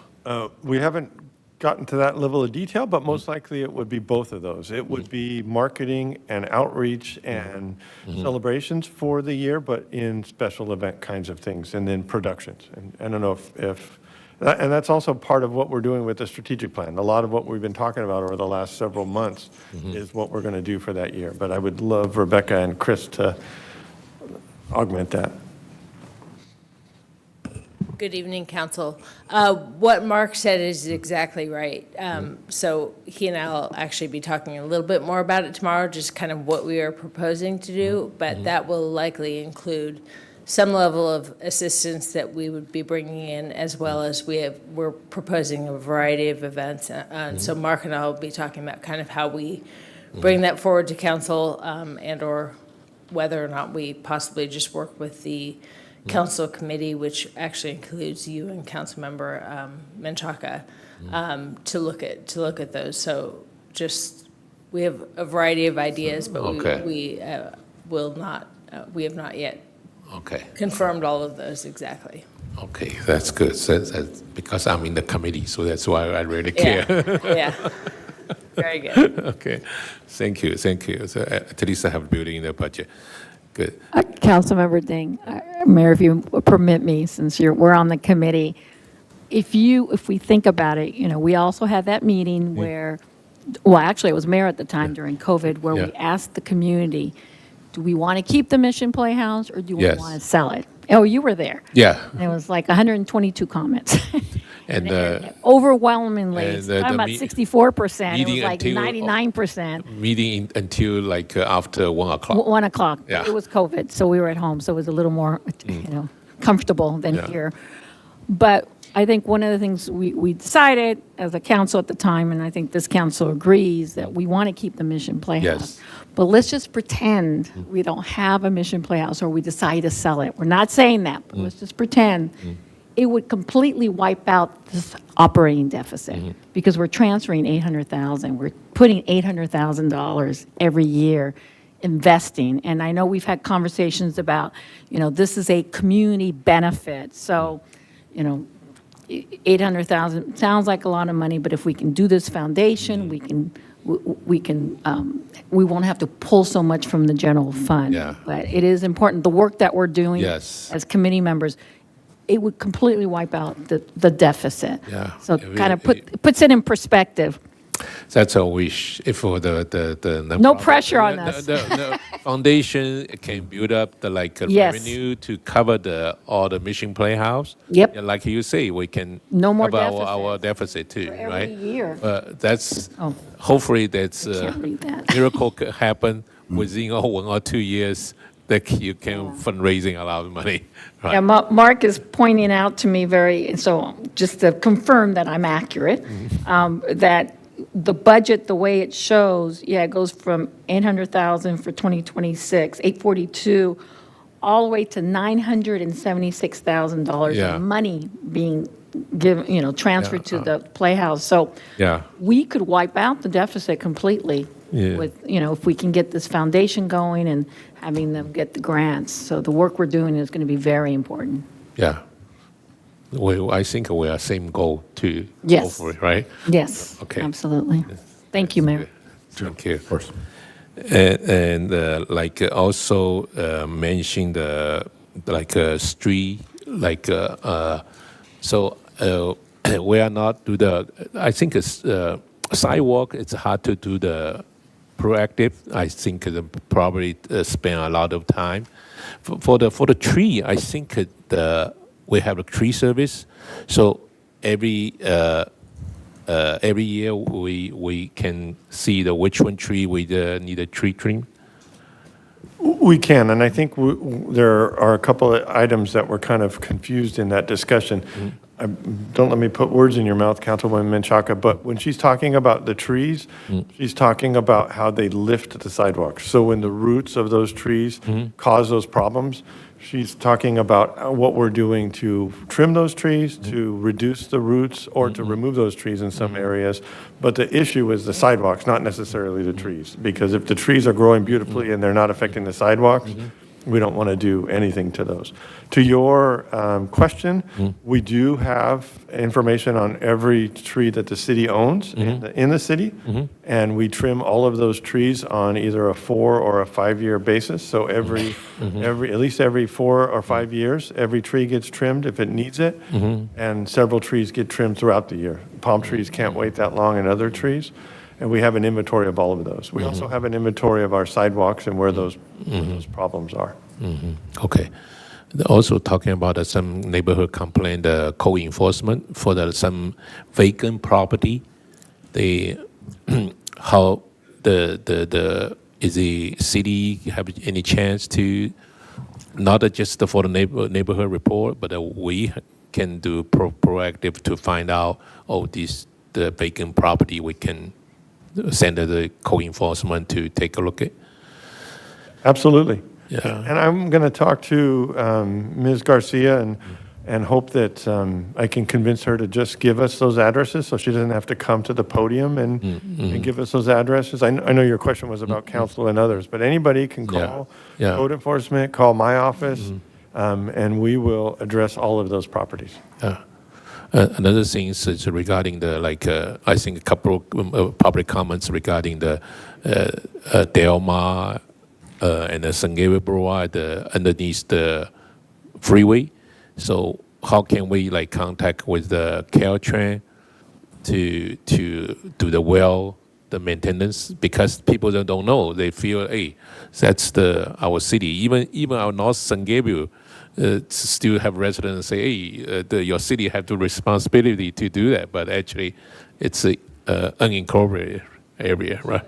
We haven't gotten to that level of detail, but most likely it would be both of those. It would be marketing and outreach and celebrations for the year, but in special event kinds of things, and then productions. And I don't know if and that's also part of what we're doing with the strategic plan. A lot of what we've been talking about over the last several months is what we're going to do for that year. But I would love Rebecca and Chris to augment that. Good evening, Council. What Mark said is exactly right. So he and I will actually be talking a little bit more about it tomorrow, just kind of what we are proposing to do, but that will likely include some level of assistance that we would be bringing in, as well as we're proposing a variety of events. So Mark and I will be talking about kind of how we bring that forward to council, and/or whether or not we possibly just work with the council committee, which actually includes you and Councilmember Menchaca, to look at those. So just, we have a variety of ideas, but we have not yet confirmed all of those exactly. Okay, that's good. So that's because I'm in the committee, so that's why I really care. Yeah. Very good. Okay, thank you. So at least I have building in the budget. Good. Councilmember Ding, Mayor, if you permit me, since we're on the committee, if we think about it, we also had that meeting where, well, actually, it was Mayor at the time during COVID, where we asked the community, do we want to keep the Mission Playhouse or do we want to sell it? Oh, you were there. Yeah. And it was like 122 comments. And overwhelmingly, and it's the talking about 64%. It was meeting like until- 99%. meeting until like after 1 o'clock. 1 o'clock. Yeah. It was COVID, so we were at home, so it was a little more, comfortable than here. But I think one of the things we decided as a council at the time, and I think this council agrees, that we want to keep the Mission Playhouse. Yes. But let's just pretend we don't have a Mission Playhouse or we decide to sell it. We're not saying that, but let's just pretend. It would completely wipe out this operating deficit because we're transferring $800,000. We're putting $800,000 every year investing. And I know we've had conversations about, this is a community benefit. So, 800,000 sounds like a lot of money, but if we can do this foundation, we won't have to pull so much from the general fund. Yeah. But it is important, the work that we're doing Yes. as committee members, it would completely wipe out the deficit. Yeah. So If we- kind of puts it in perspective. That's a wish for the No pressure on us. The foundation can build up the Yes. revenue to cover all the mission playhouse. Yep. And like you say, we can No more cover deficit. our deficit too, every right? year. That's Oh. hopefully that's can't read that. miracle could happen within 1 or 2 years that you can fundraising a lot of money. Right? Yeah, Mark is pointing out to me so just to confirm that I'm accurate, that the budget, the way it shows, it goes from 800,000 for 2026, 842, all the way to $976,000 Yeah. of money being given, transferred to the Playhouse. So Yeah. we could wipe out the deficit completely Yeah. with, if we can get this foundation going and having them get the grants. So the work we're doing is going to be very important. Yeah. I think we are same goal to Yes. go for it, right? Yes, Okay. absolutely. Thank you, Mayor. Thank you. Of course. And also mention the street, we are not do I think it's sidewalk, it's hard to do the proactive. I think probably spend a lot of time. For the tree, I think we have a tree service. So every year we can see which one tree we need a tree trim. We can, and I think there are a couple of items that were kind of confused in that discussion. Don't let me put words in your mouth, Councilwoman Menchaca, but when she's talking about the trees, she's talking about how they lift the sidewalks. So when the roots of those trees cause those problems, she's talking about what we're doing to trim those trees, to reduce the roots, or to remove those trees in some areas. But the issue is the sidewalks, not necessarily the trees. Because if the trees are growing beautifully and they're not affecting the sidewalks, we don't want to do anything to those. To your question, we do have information on every tree that the city owns in the city, and we trim all of those trees on either a 4 or a 5 year basis. So at least every 4 or 5 years, every tree gets trimmed if it needs it, and several trees get trimmed throughout the year. Palm trees can't wait that long, and other trees. And we have an inventory of all of those. We also have an inventory of our sidewalks and where those problems are. Okay. Also talking about some neighborhood complaint, co-enforcement for some vacant property. How is the city have any chance to not just for the neighborhood report, but we can do proactive to find out the vacant property, we can send the co-enforcement to take a look at. Absolutely. Yeah. And I'm going to talk to Ms. Garcia and hope that I can convince her to just give us those addresses so she doesn't have to come to the podium and give us those addresses. I know your question was about council and others, but anybody can call code enforcement, call my office, and we will address all of those properties. Another thing is regarding I think a couple of public comments regarding the Delmar and the San Gabriel Boulevard underneath the freeway. So how can we contact with the Caltrain to do the maintenance? Because people don't know. They feel, hey, that's our city. Even our North San Gabriel still have residents say, hey, your city have the responsibility to do that. But actually, it's an unincorporated area, right?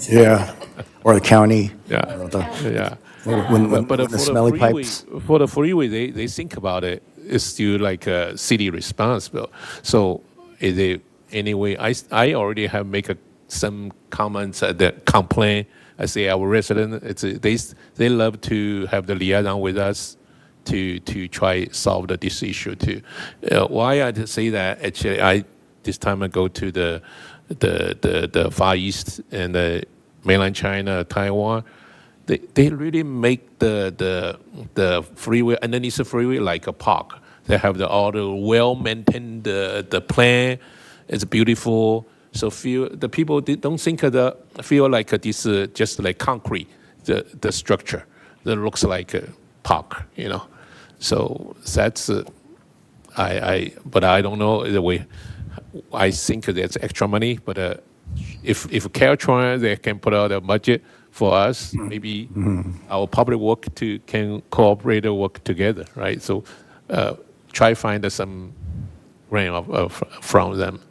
Yeah, or the county. Yeah. When But the smelly pipes. For the freeway, they think about it. It's still like a city responsible. So is it anyway? I already have make some comments that complain. I say our resident, they love to have the liaison with us to try solve this issue too. Why I say that? Actually, this time I go to the Far East and the mainland China, Taiwan. They really make the freeway underneath the freeway like a park. They have all the well-maintained, the plan is beautiful. So the people don't think feel like this just like concrete, the structure that looks like a park, So that's, but I don't know the way. I think there's extra money, but if Caltrans, they can put out a budget for us, maybe our public work can cooperate and work together, right? So try find some grant from them.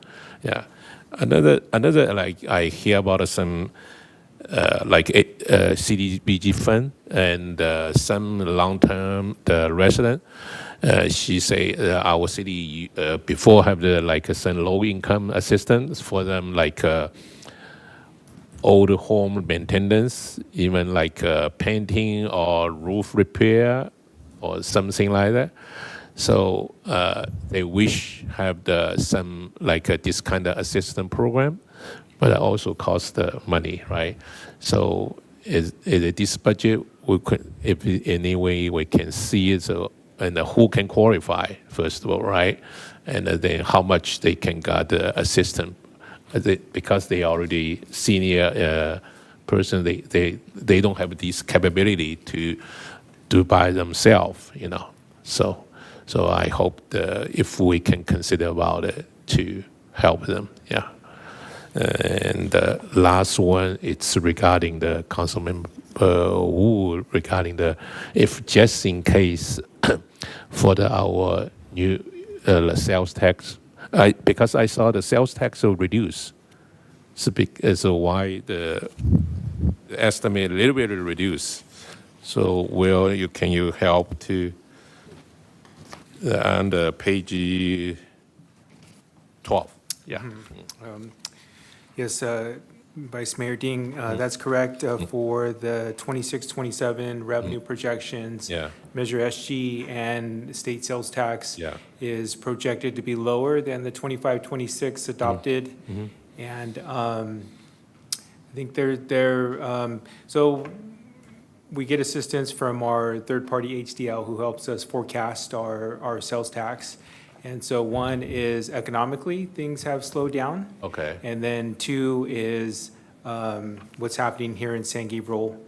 Yeah. Another like I hear about some like CDBG fund and some long-term resident. She say our city before have some low-income assistance for them old home maintenance, even painting or roof repair or something like that. So they wish have some this kind of assistance program, but it also costs the money, right? So is this budget we could, if in any way we can see it, so, and who can qualify first of all, right? And then how much they can get the assistance, because they already senior person, they don't have this capability to do by themselves, So I hope if we can consider about it to help them, yeah. And the last one, it's regarding the Councilmember Wu regarding if just in case for our new sales tax, because I saw the sales tax will reduce, so why the estimate a little bit reduce. So can you help to? On the page 12. Yeah. Yes, Vice Mayor Ding, that's correct. For the 26-27 revenue projections, Yeah. Measure SG and state sales tax Yeah. is projected to be lower than the 25-26 adopted. And I think so we get assistance from our third-party HDL who helps us forecast our sales tax. And so one is economically, things have slowed down. Okay. And then two is what's happening here in San Gabriel,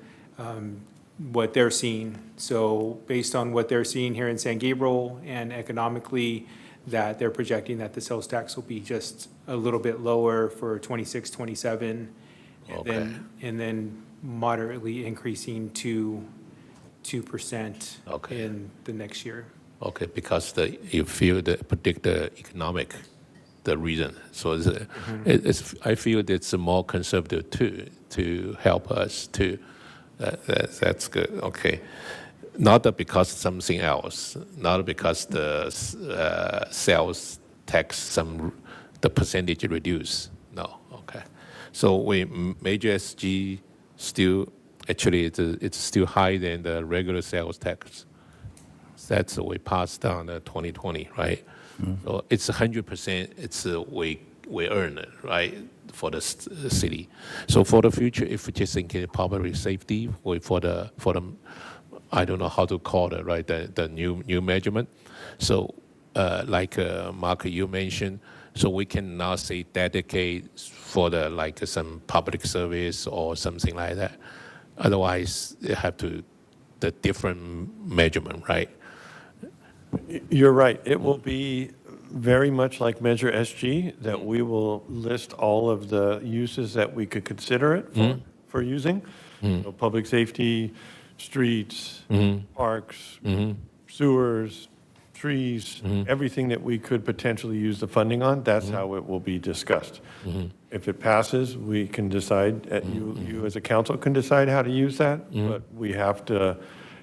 what they're seeing. So based on what they're seeing here in San Gabriel and economically, that they're projecting that the sales tax will be just a little bit lower for 26-27. Okay. And then moderately increasing to 2% Okay. in the next year. Okay, because you feel predict the economic, the reason. So I feel it's more conservative too, to help us to, that's good, okay. Not that because something else, not because the sales tax, the percentage reduce, no, okay. So major SG still, actually it's still higher than the regular sales tax. That's we passed down 2020, right? So it's 100%. It's we earn it, right, for the city. So for the future, if we just think in public safety, for the I don't know how to call it, right? The new measurement. So Mark, you mentioned, so we can now say dedicate for the some public service or something like that. Otherwise, they have to the different measurement, right? You're right. It will be very much like Measure SG, that we will list all of the uses that we could consider it for using. So public safety, streets, parks, sewers, trees, everything that we could potentially use the funding on, that's how it will be discussed. If it passes, we can decide, you as a council can decide how to use that, but we have to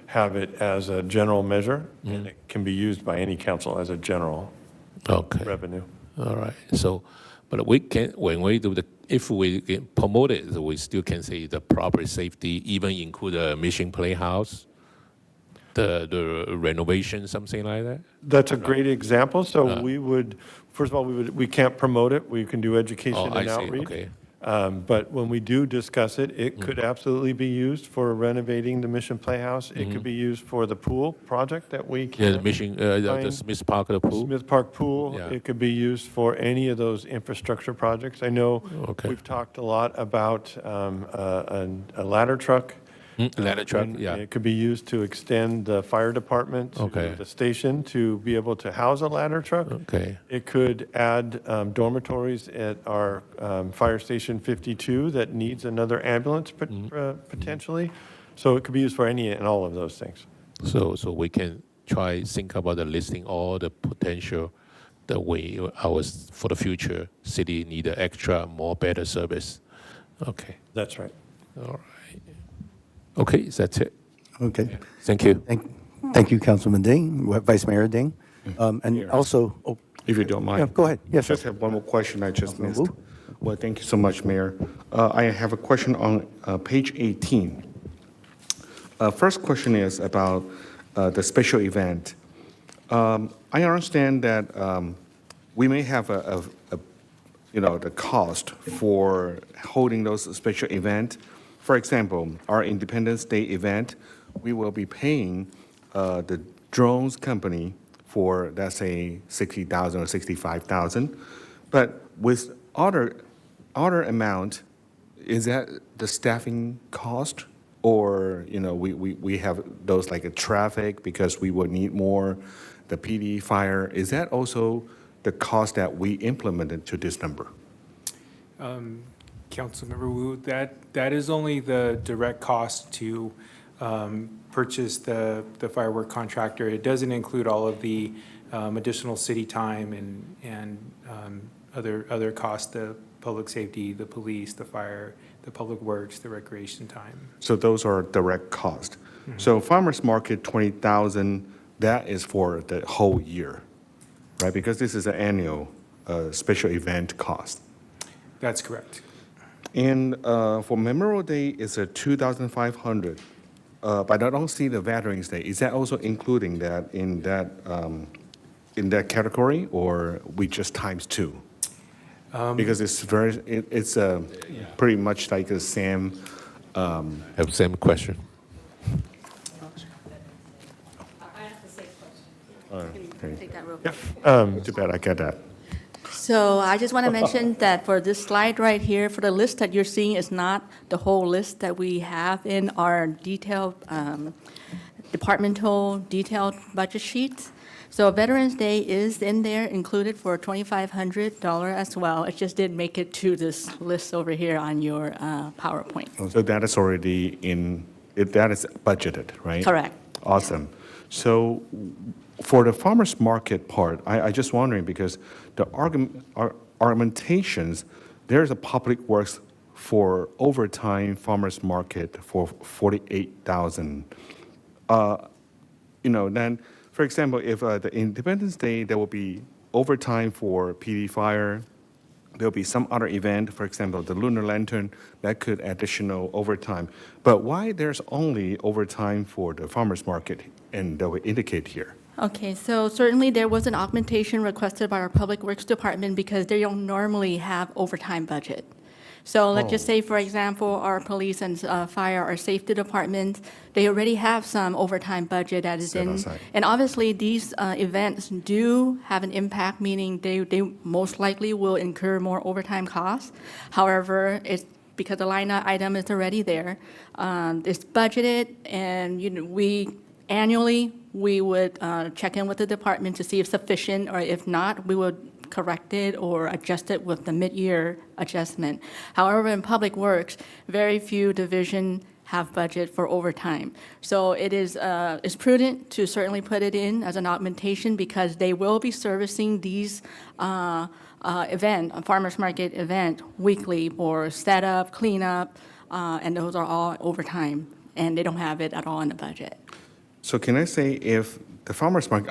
have it as a general measure, and it can be used by any council as a general revenue. All right. So, but we can, when we do if we promote it, we still can say the property safety, even include a mission playhouse, the renovation, something like that. That's a great example. So we would, first of all, we can't promote it. We can do education and outreach. Okay. But when we do discuss it, it could absolutely be used for renovating the Mission Playhouse. It could be used for the pool project that we Yeah, can. the mission, the Smith Park, the pool. Smith Park Pool. Yeah. It could be used for any of those infrastructure projects. I know Okay. we've talked a lot about a ladder truck. Ladder truck, And yeah. It could be used to extend the fire department to Okay. the station to be able to house a ladder truck. Okay. It could add dormitories at our Fire Station 52 that needs another ambulance potentially. So it could be used for any and all of those things. So we can try think about the listing all the potential the way ours for the future city need an extra more better service. Okay. That's right. All right. Okay, that's it. Okay. Thank you. Thank you, Councilman Ding, Vice Mayor Ding. And Here. also, oh, If you don't mind. yeah, go ahead. Yes, sir. Just have one more question I just Councilman missed. Wu? Well, thank you so much, Mayor. I have a question on page 18. First question is about the special event. I understand that we may have the cost for holding those special event. For example, our Independence Day event, we will be paying the drones company for, let's say, $60,000 or $65,000. But with other amount, is that the staffing cost? Or, we have those like a traffic because we would need more, the PD fire. Is that also the cost that we implemented to this number? Councilmember Wu, that is only the direct cost to purchase the firework contractor. It doesn't include all of the additional city time and other costs, the public safety, the police, the fire, the public works, the recreation time. So those are direct cost. So farmers market 20,000, that is for the whole year, right? Because this is an annual special event cost. That's correct. And for Memorial Day, it's a 2,500. But I don't see the Veterans Day. Is that also including that in that category, or we just times two? Because it's pretty much like the same. Have same question. Take that real quick. Too bad I get that. So I just want to mention that for this slide right here, for the list that you're seeing is not the whole list that we have in our detailed, departmental detailed budget sheets. So Veterans Day is in there, included for $2,500 as well. It just didn't make it to this list over here on your PowerPoint. So that is already that is budgeted, right? Correct. Awesome. So for the farmers market part, I just wondering because the argumentations, there's a public works for overtime farmers market for 48,000. Then, for example, if the Independence Day, there will be overtime for PD fire. There'll be some other event, for example, the Lunar Lantern, that could additional overtime. But why there's only overtime for the farmers market, and that will indicate here? Okay, so certainly there was an augmentation requested by our Public Works Department because they don't normally have overtime budget. So let's just say, for example, our police and fire, our safety departments, they already have some overtime budget that is Set in. aside. And obviously, these events do have an impact, meaning they most likely will incur more overtime costs. However, it's because the line item is already there. It's budgeted, and annually, we would check in with the department to see if sufficient, or if not, we would correct it or adjust it with the mid-year adjustment. However, in Public Works, very few divisions have budget for overtime. So it's prudent to certainly put it in as an augmentation because they will be servicing these farmers market event weekly for setup, cleanup, and those are all overtime, and they don't have it at all in the budget. So can I say if the farmers market,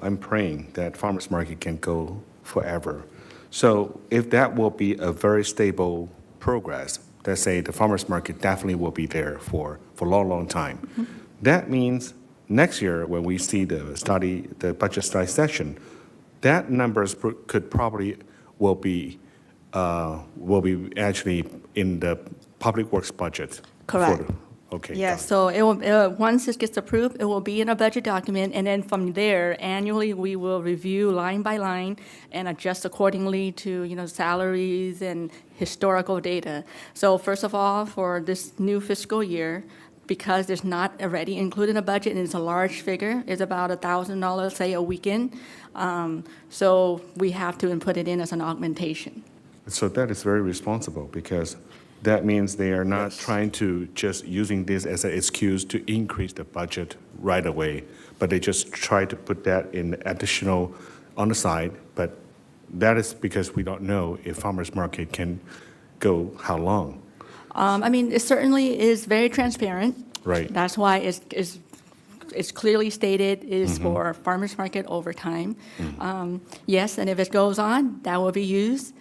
I'm praying that farmers market can go forever. So if that will be a very stable progress, let's say the farmers market definitely will be there for a long, long time. Mm-hmm. That means next year when we see the budget study session, that numbers could probably will be will be actually in the public works budget? for Correct. the- Okay. Yes, got it. so it will, once it gets approved, it will be in a budget document, and then from there, annually, we will review line by line and adjust accordingly to, salaries and historical data. So first of all, for this new fiscal year, because it's not already included in a budget, and it's a large figure, it's about $1,000, say, a weekend, so we have to input it in as an augmentation. So that is very responsible, because that means they are not trying to just using this as an excuse to increase the budget right away, but they just try to put that in additional on the side. But that is because we don't know if farmers market can go how long. It certainly is very transparent. Right. That's why it's clearly stated is for farmers market overtime. Yes, and if it goes on, that will be used.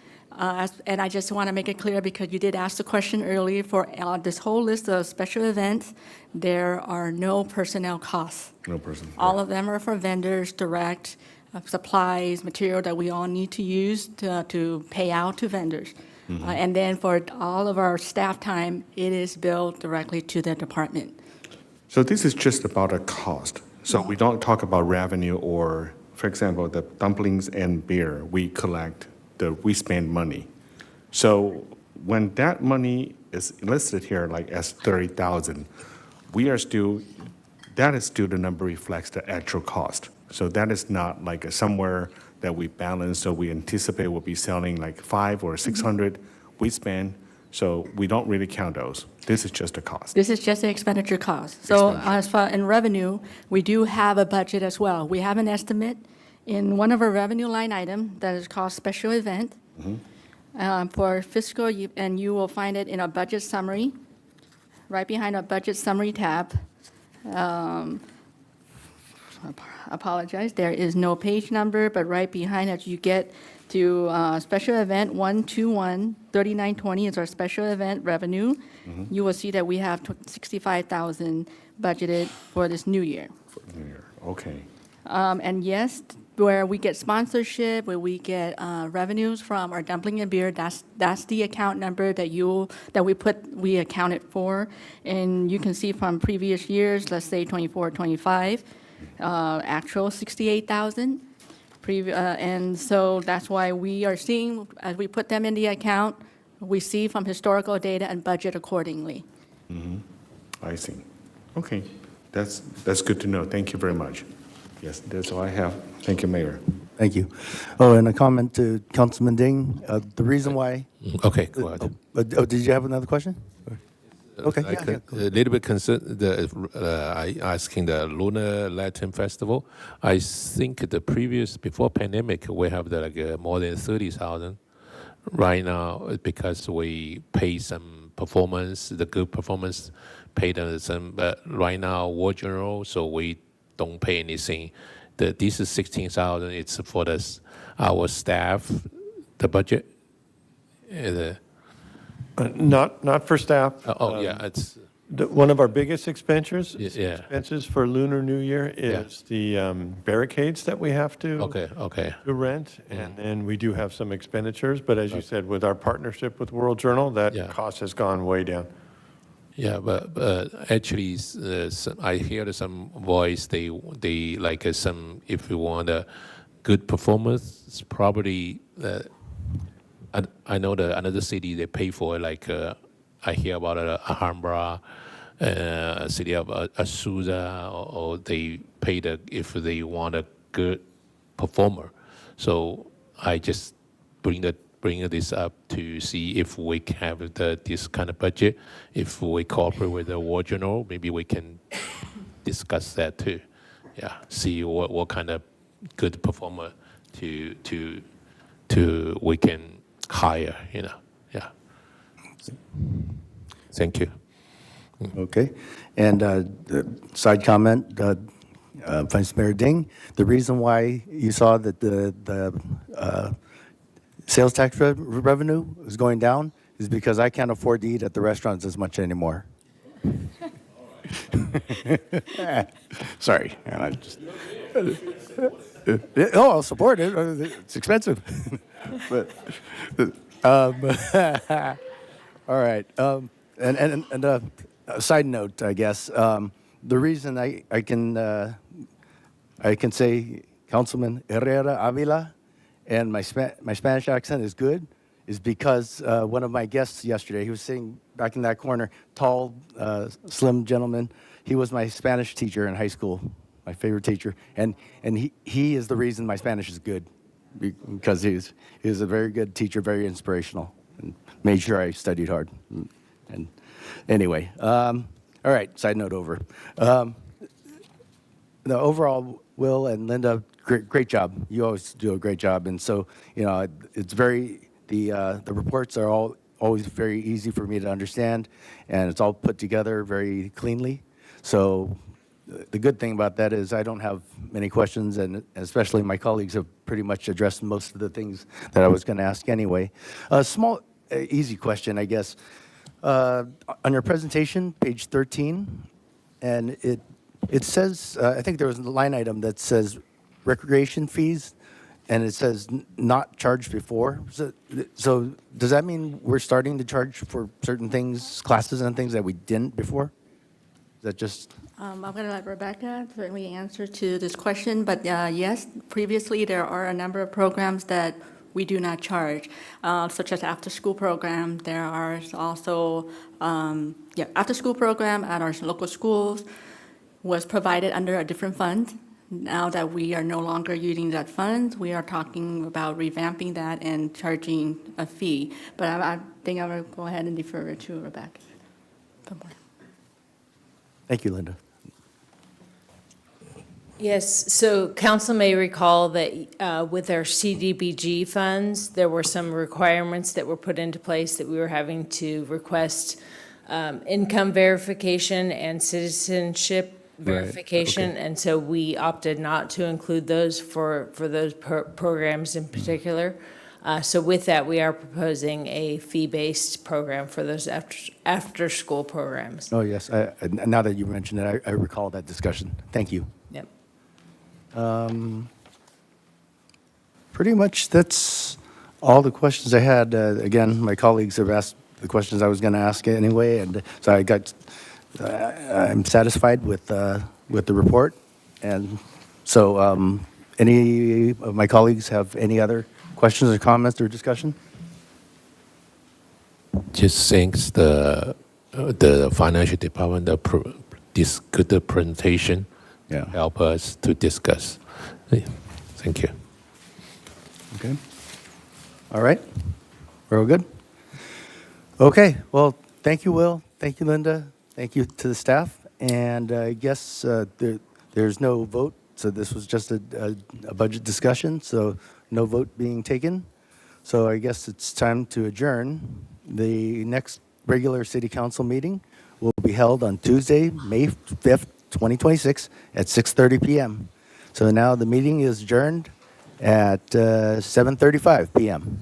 And I just want to make it clear, because you did ask the question earlier, for this whole list of special events, there are no personnel costs. No person. All of them are for vendors, direct supplies, material that we all need to use to pay out to vendors. And then for all of our staff time, it is billed directly to the department. So this is just about a cost. So we don't talk about revenue or, for example, the dumplings and beer, we spend money. So when that money is listed here, like as 30,000, that is still the number reflects the actual cost. So that is not like somewhere that we balance, so we anticipate we'll be selling like 500 or 600 we spend, so we don't really count those. This is just a cost. This is just the expenditure cost. So Expenditure. as far in revenue, we do have a budget as well. We have an estimate in one of our revenue line item that is called special event for fiscal, and you will find it in our budget summary, right behind our budget summary tab. Apologize, there is no page number, but right behind it, you get to special event 121, 3920 is our special event revenue. You will see that we have 65,000 budgeted for this new year. Okay. And yes, where we get sponsorship, where we get revenues from our dumpling and beer, that's the account number that we accounted for. And you can see from previous years, let's say 24, 25, actual 68,000. And so that's why we are seeing, as we put them in the account, we see from historical data and budget accordingly. I see. Okay, that's good to know. Thank you very much. Yes, that's all I have. Thank you, Mayor. Thank you. Oh, and a comment to Councilman Ding. The reason why. Okay, go ahead. Did you have another question? Okay. Like yeah, a little bit concerned, I asking the Lunar Latin Festival. I think before pandemic, we have more than 30,000. Right now, because we pay some performance, the good performance, paid some, but right now, war general, so we don't pay anything. This is 16,000, it's for our staff, the budget. Not for staff. Yeah, it's, One of our biggest expenses yeah. for Lunar New Year is the barricades that we have to okay. to rent, and then we do have some expenditures, but as you said, with our partnership with World Journal, that Yeah. cost has gone way down. Yeah, but actually, I hear some voice. They like some. If you want a good performance, it's probably. I know another city they pay for it. Like I hear about Alhambra, city of Azusa, or they pay if they want a good performer. So I just bring this up to see if we can have this kind of budget. If we cooperate with the War Journal, maybe we can discuss that too. Yeah, see what kind of good performer to we can hire. Yeah. Thank you. Okay. And side comment, Vice Mayor Ding, the reason why you saw that the sales tax revenue is going down is because I can't afford to eat at the restaurants as much anymore. Sorry. I'll support it. It's expensive. But All right. And a side note, I guess, the reason I can say Councilman Herrera Avila and my Spanish accent is good is because one of my guests yesterday, he was sitting back in that corner, tall, slim gentleman. He was my Spanish teacher in high school, my favorite teacher. And he is the reason my Spanish is good because he was a very good teacher, very inspirational, and made sure I studied hard. And anyway, all right, side note over. The overall, Will and Linda, great job. You always do a great job. And so, it's the reports are always very easy for me to understand, and it's all put together very cleanly. So the good thing about that is I don't have many questions, and especially my colleagues have pretty much addressed most of the things that I was going to ask anyway. A small, easy question, I guess. On your presentation, page 13, and it says, I think there was a line item that says recreation fees, and it says not charged before. So does that mean we're starting to charge for certain things, classes and things that we didn't before? Is that just? I'm going to let Rebecca certainly answer to this question, but yes, previously there are a number of programs that we do not charge, such as after-school program. There are also, after-school program at our local schools was provided under a different fund. Now that we are no longer using that fund, we are talking about revamping that and charging a fee. But I think I will go ahead and defer it to Rebecca. Thank you, Linda. Yes, so council may recall that with our CDBG funds, there were some requirements that were put into place that we were having to request income verification and citizenship verification. okay. And so we opted not to include those for those programs in particular. So with that, we are proposing a fee-based program for those after-school programs. Oh, yes. Now that you mentioned it, I recall that discussion. Thank you. Yep. Pretty much that's all the questions I had. Again, my colleagues have asked the questions I was going to ask anyway, and so I'm satisfied with the report. And so any of my colleagues have any other questions or comments or discussion? Just thanks the financial department this good presentation. Yeah. Help us to discuss. Thank you. Okay. All right. We're all good? Okay. Well, thank you, Will. Thank you, Linda. Thank you to the staff. And I guess there's no vote, so this was just a budget discussion, so no vote being taken. So I guess it's time to adjourn. The next regular city council meeting will be held on Tuesday, May 5th, 2026 at 6:30 p.m. So now the meeting is adjourned at 7:35 p.m.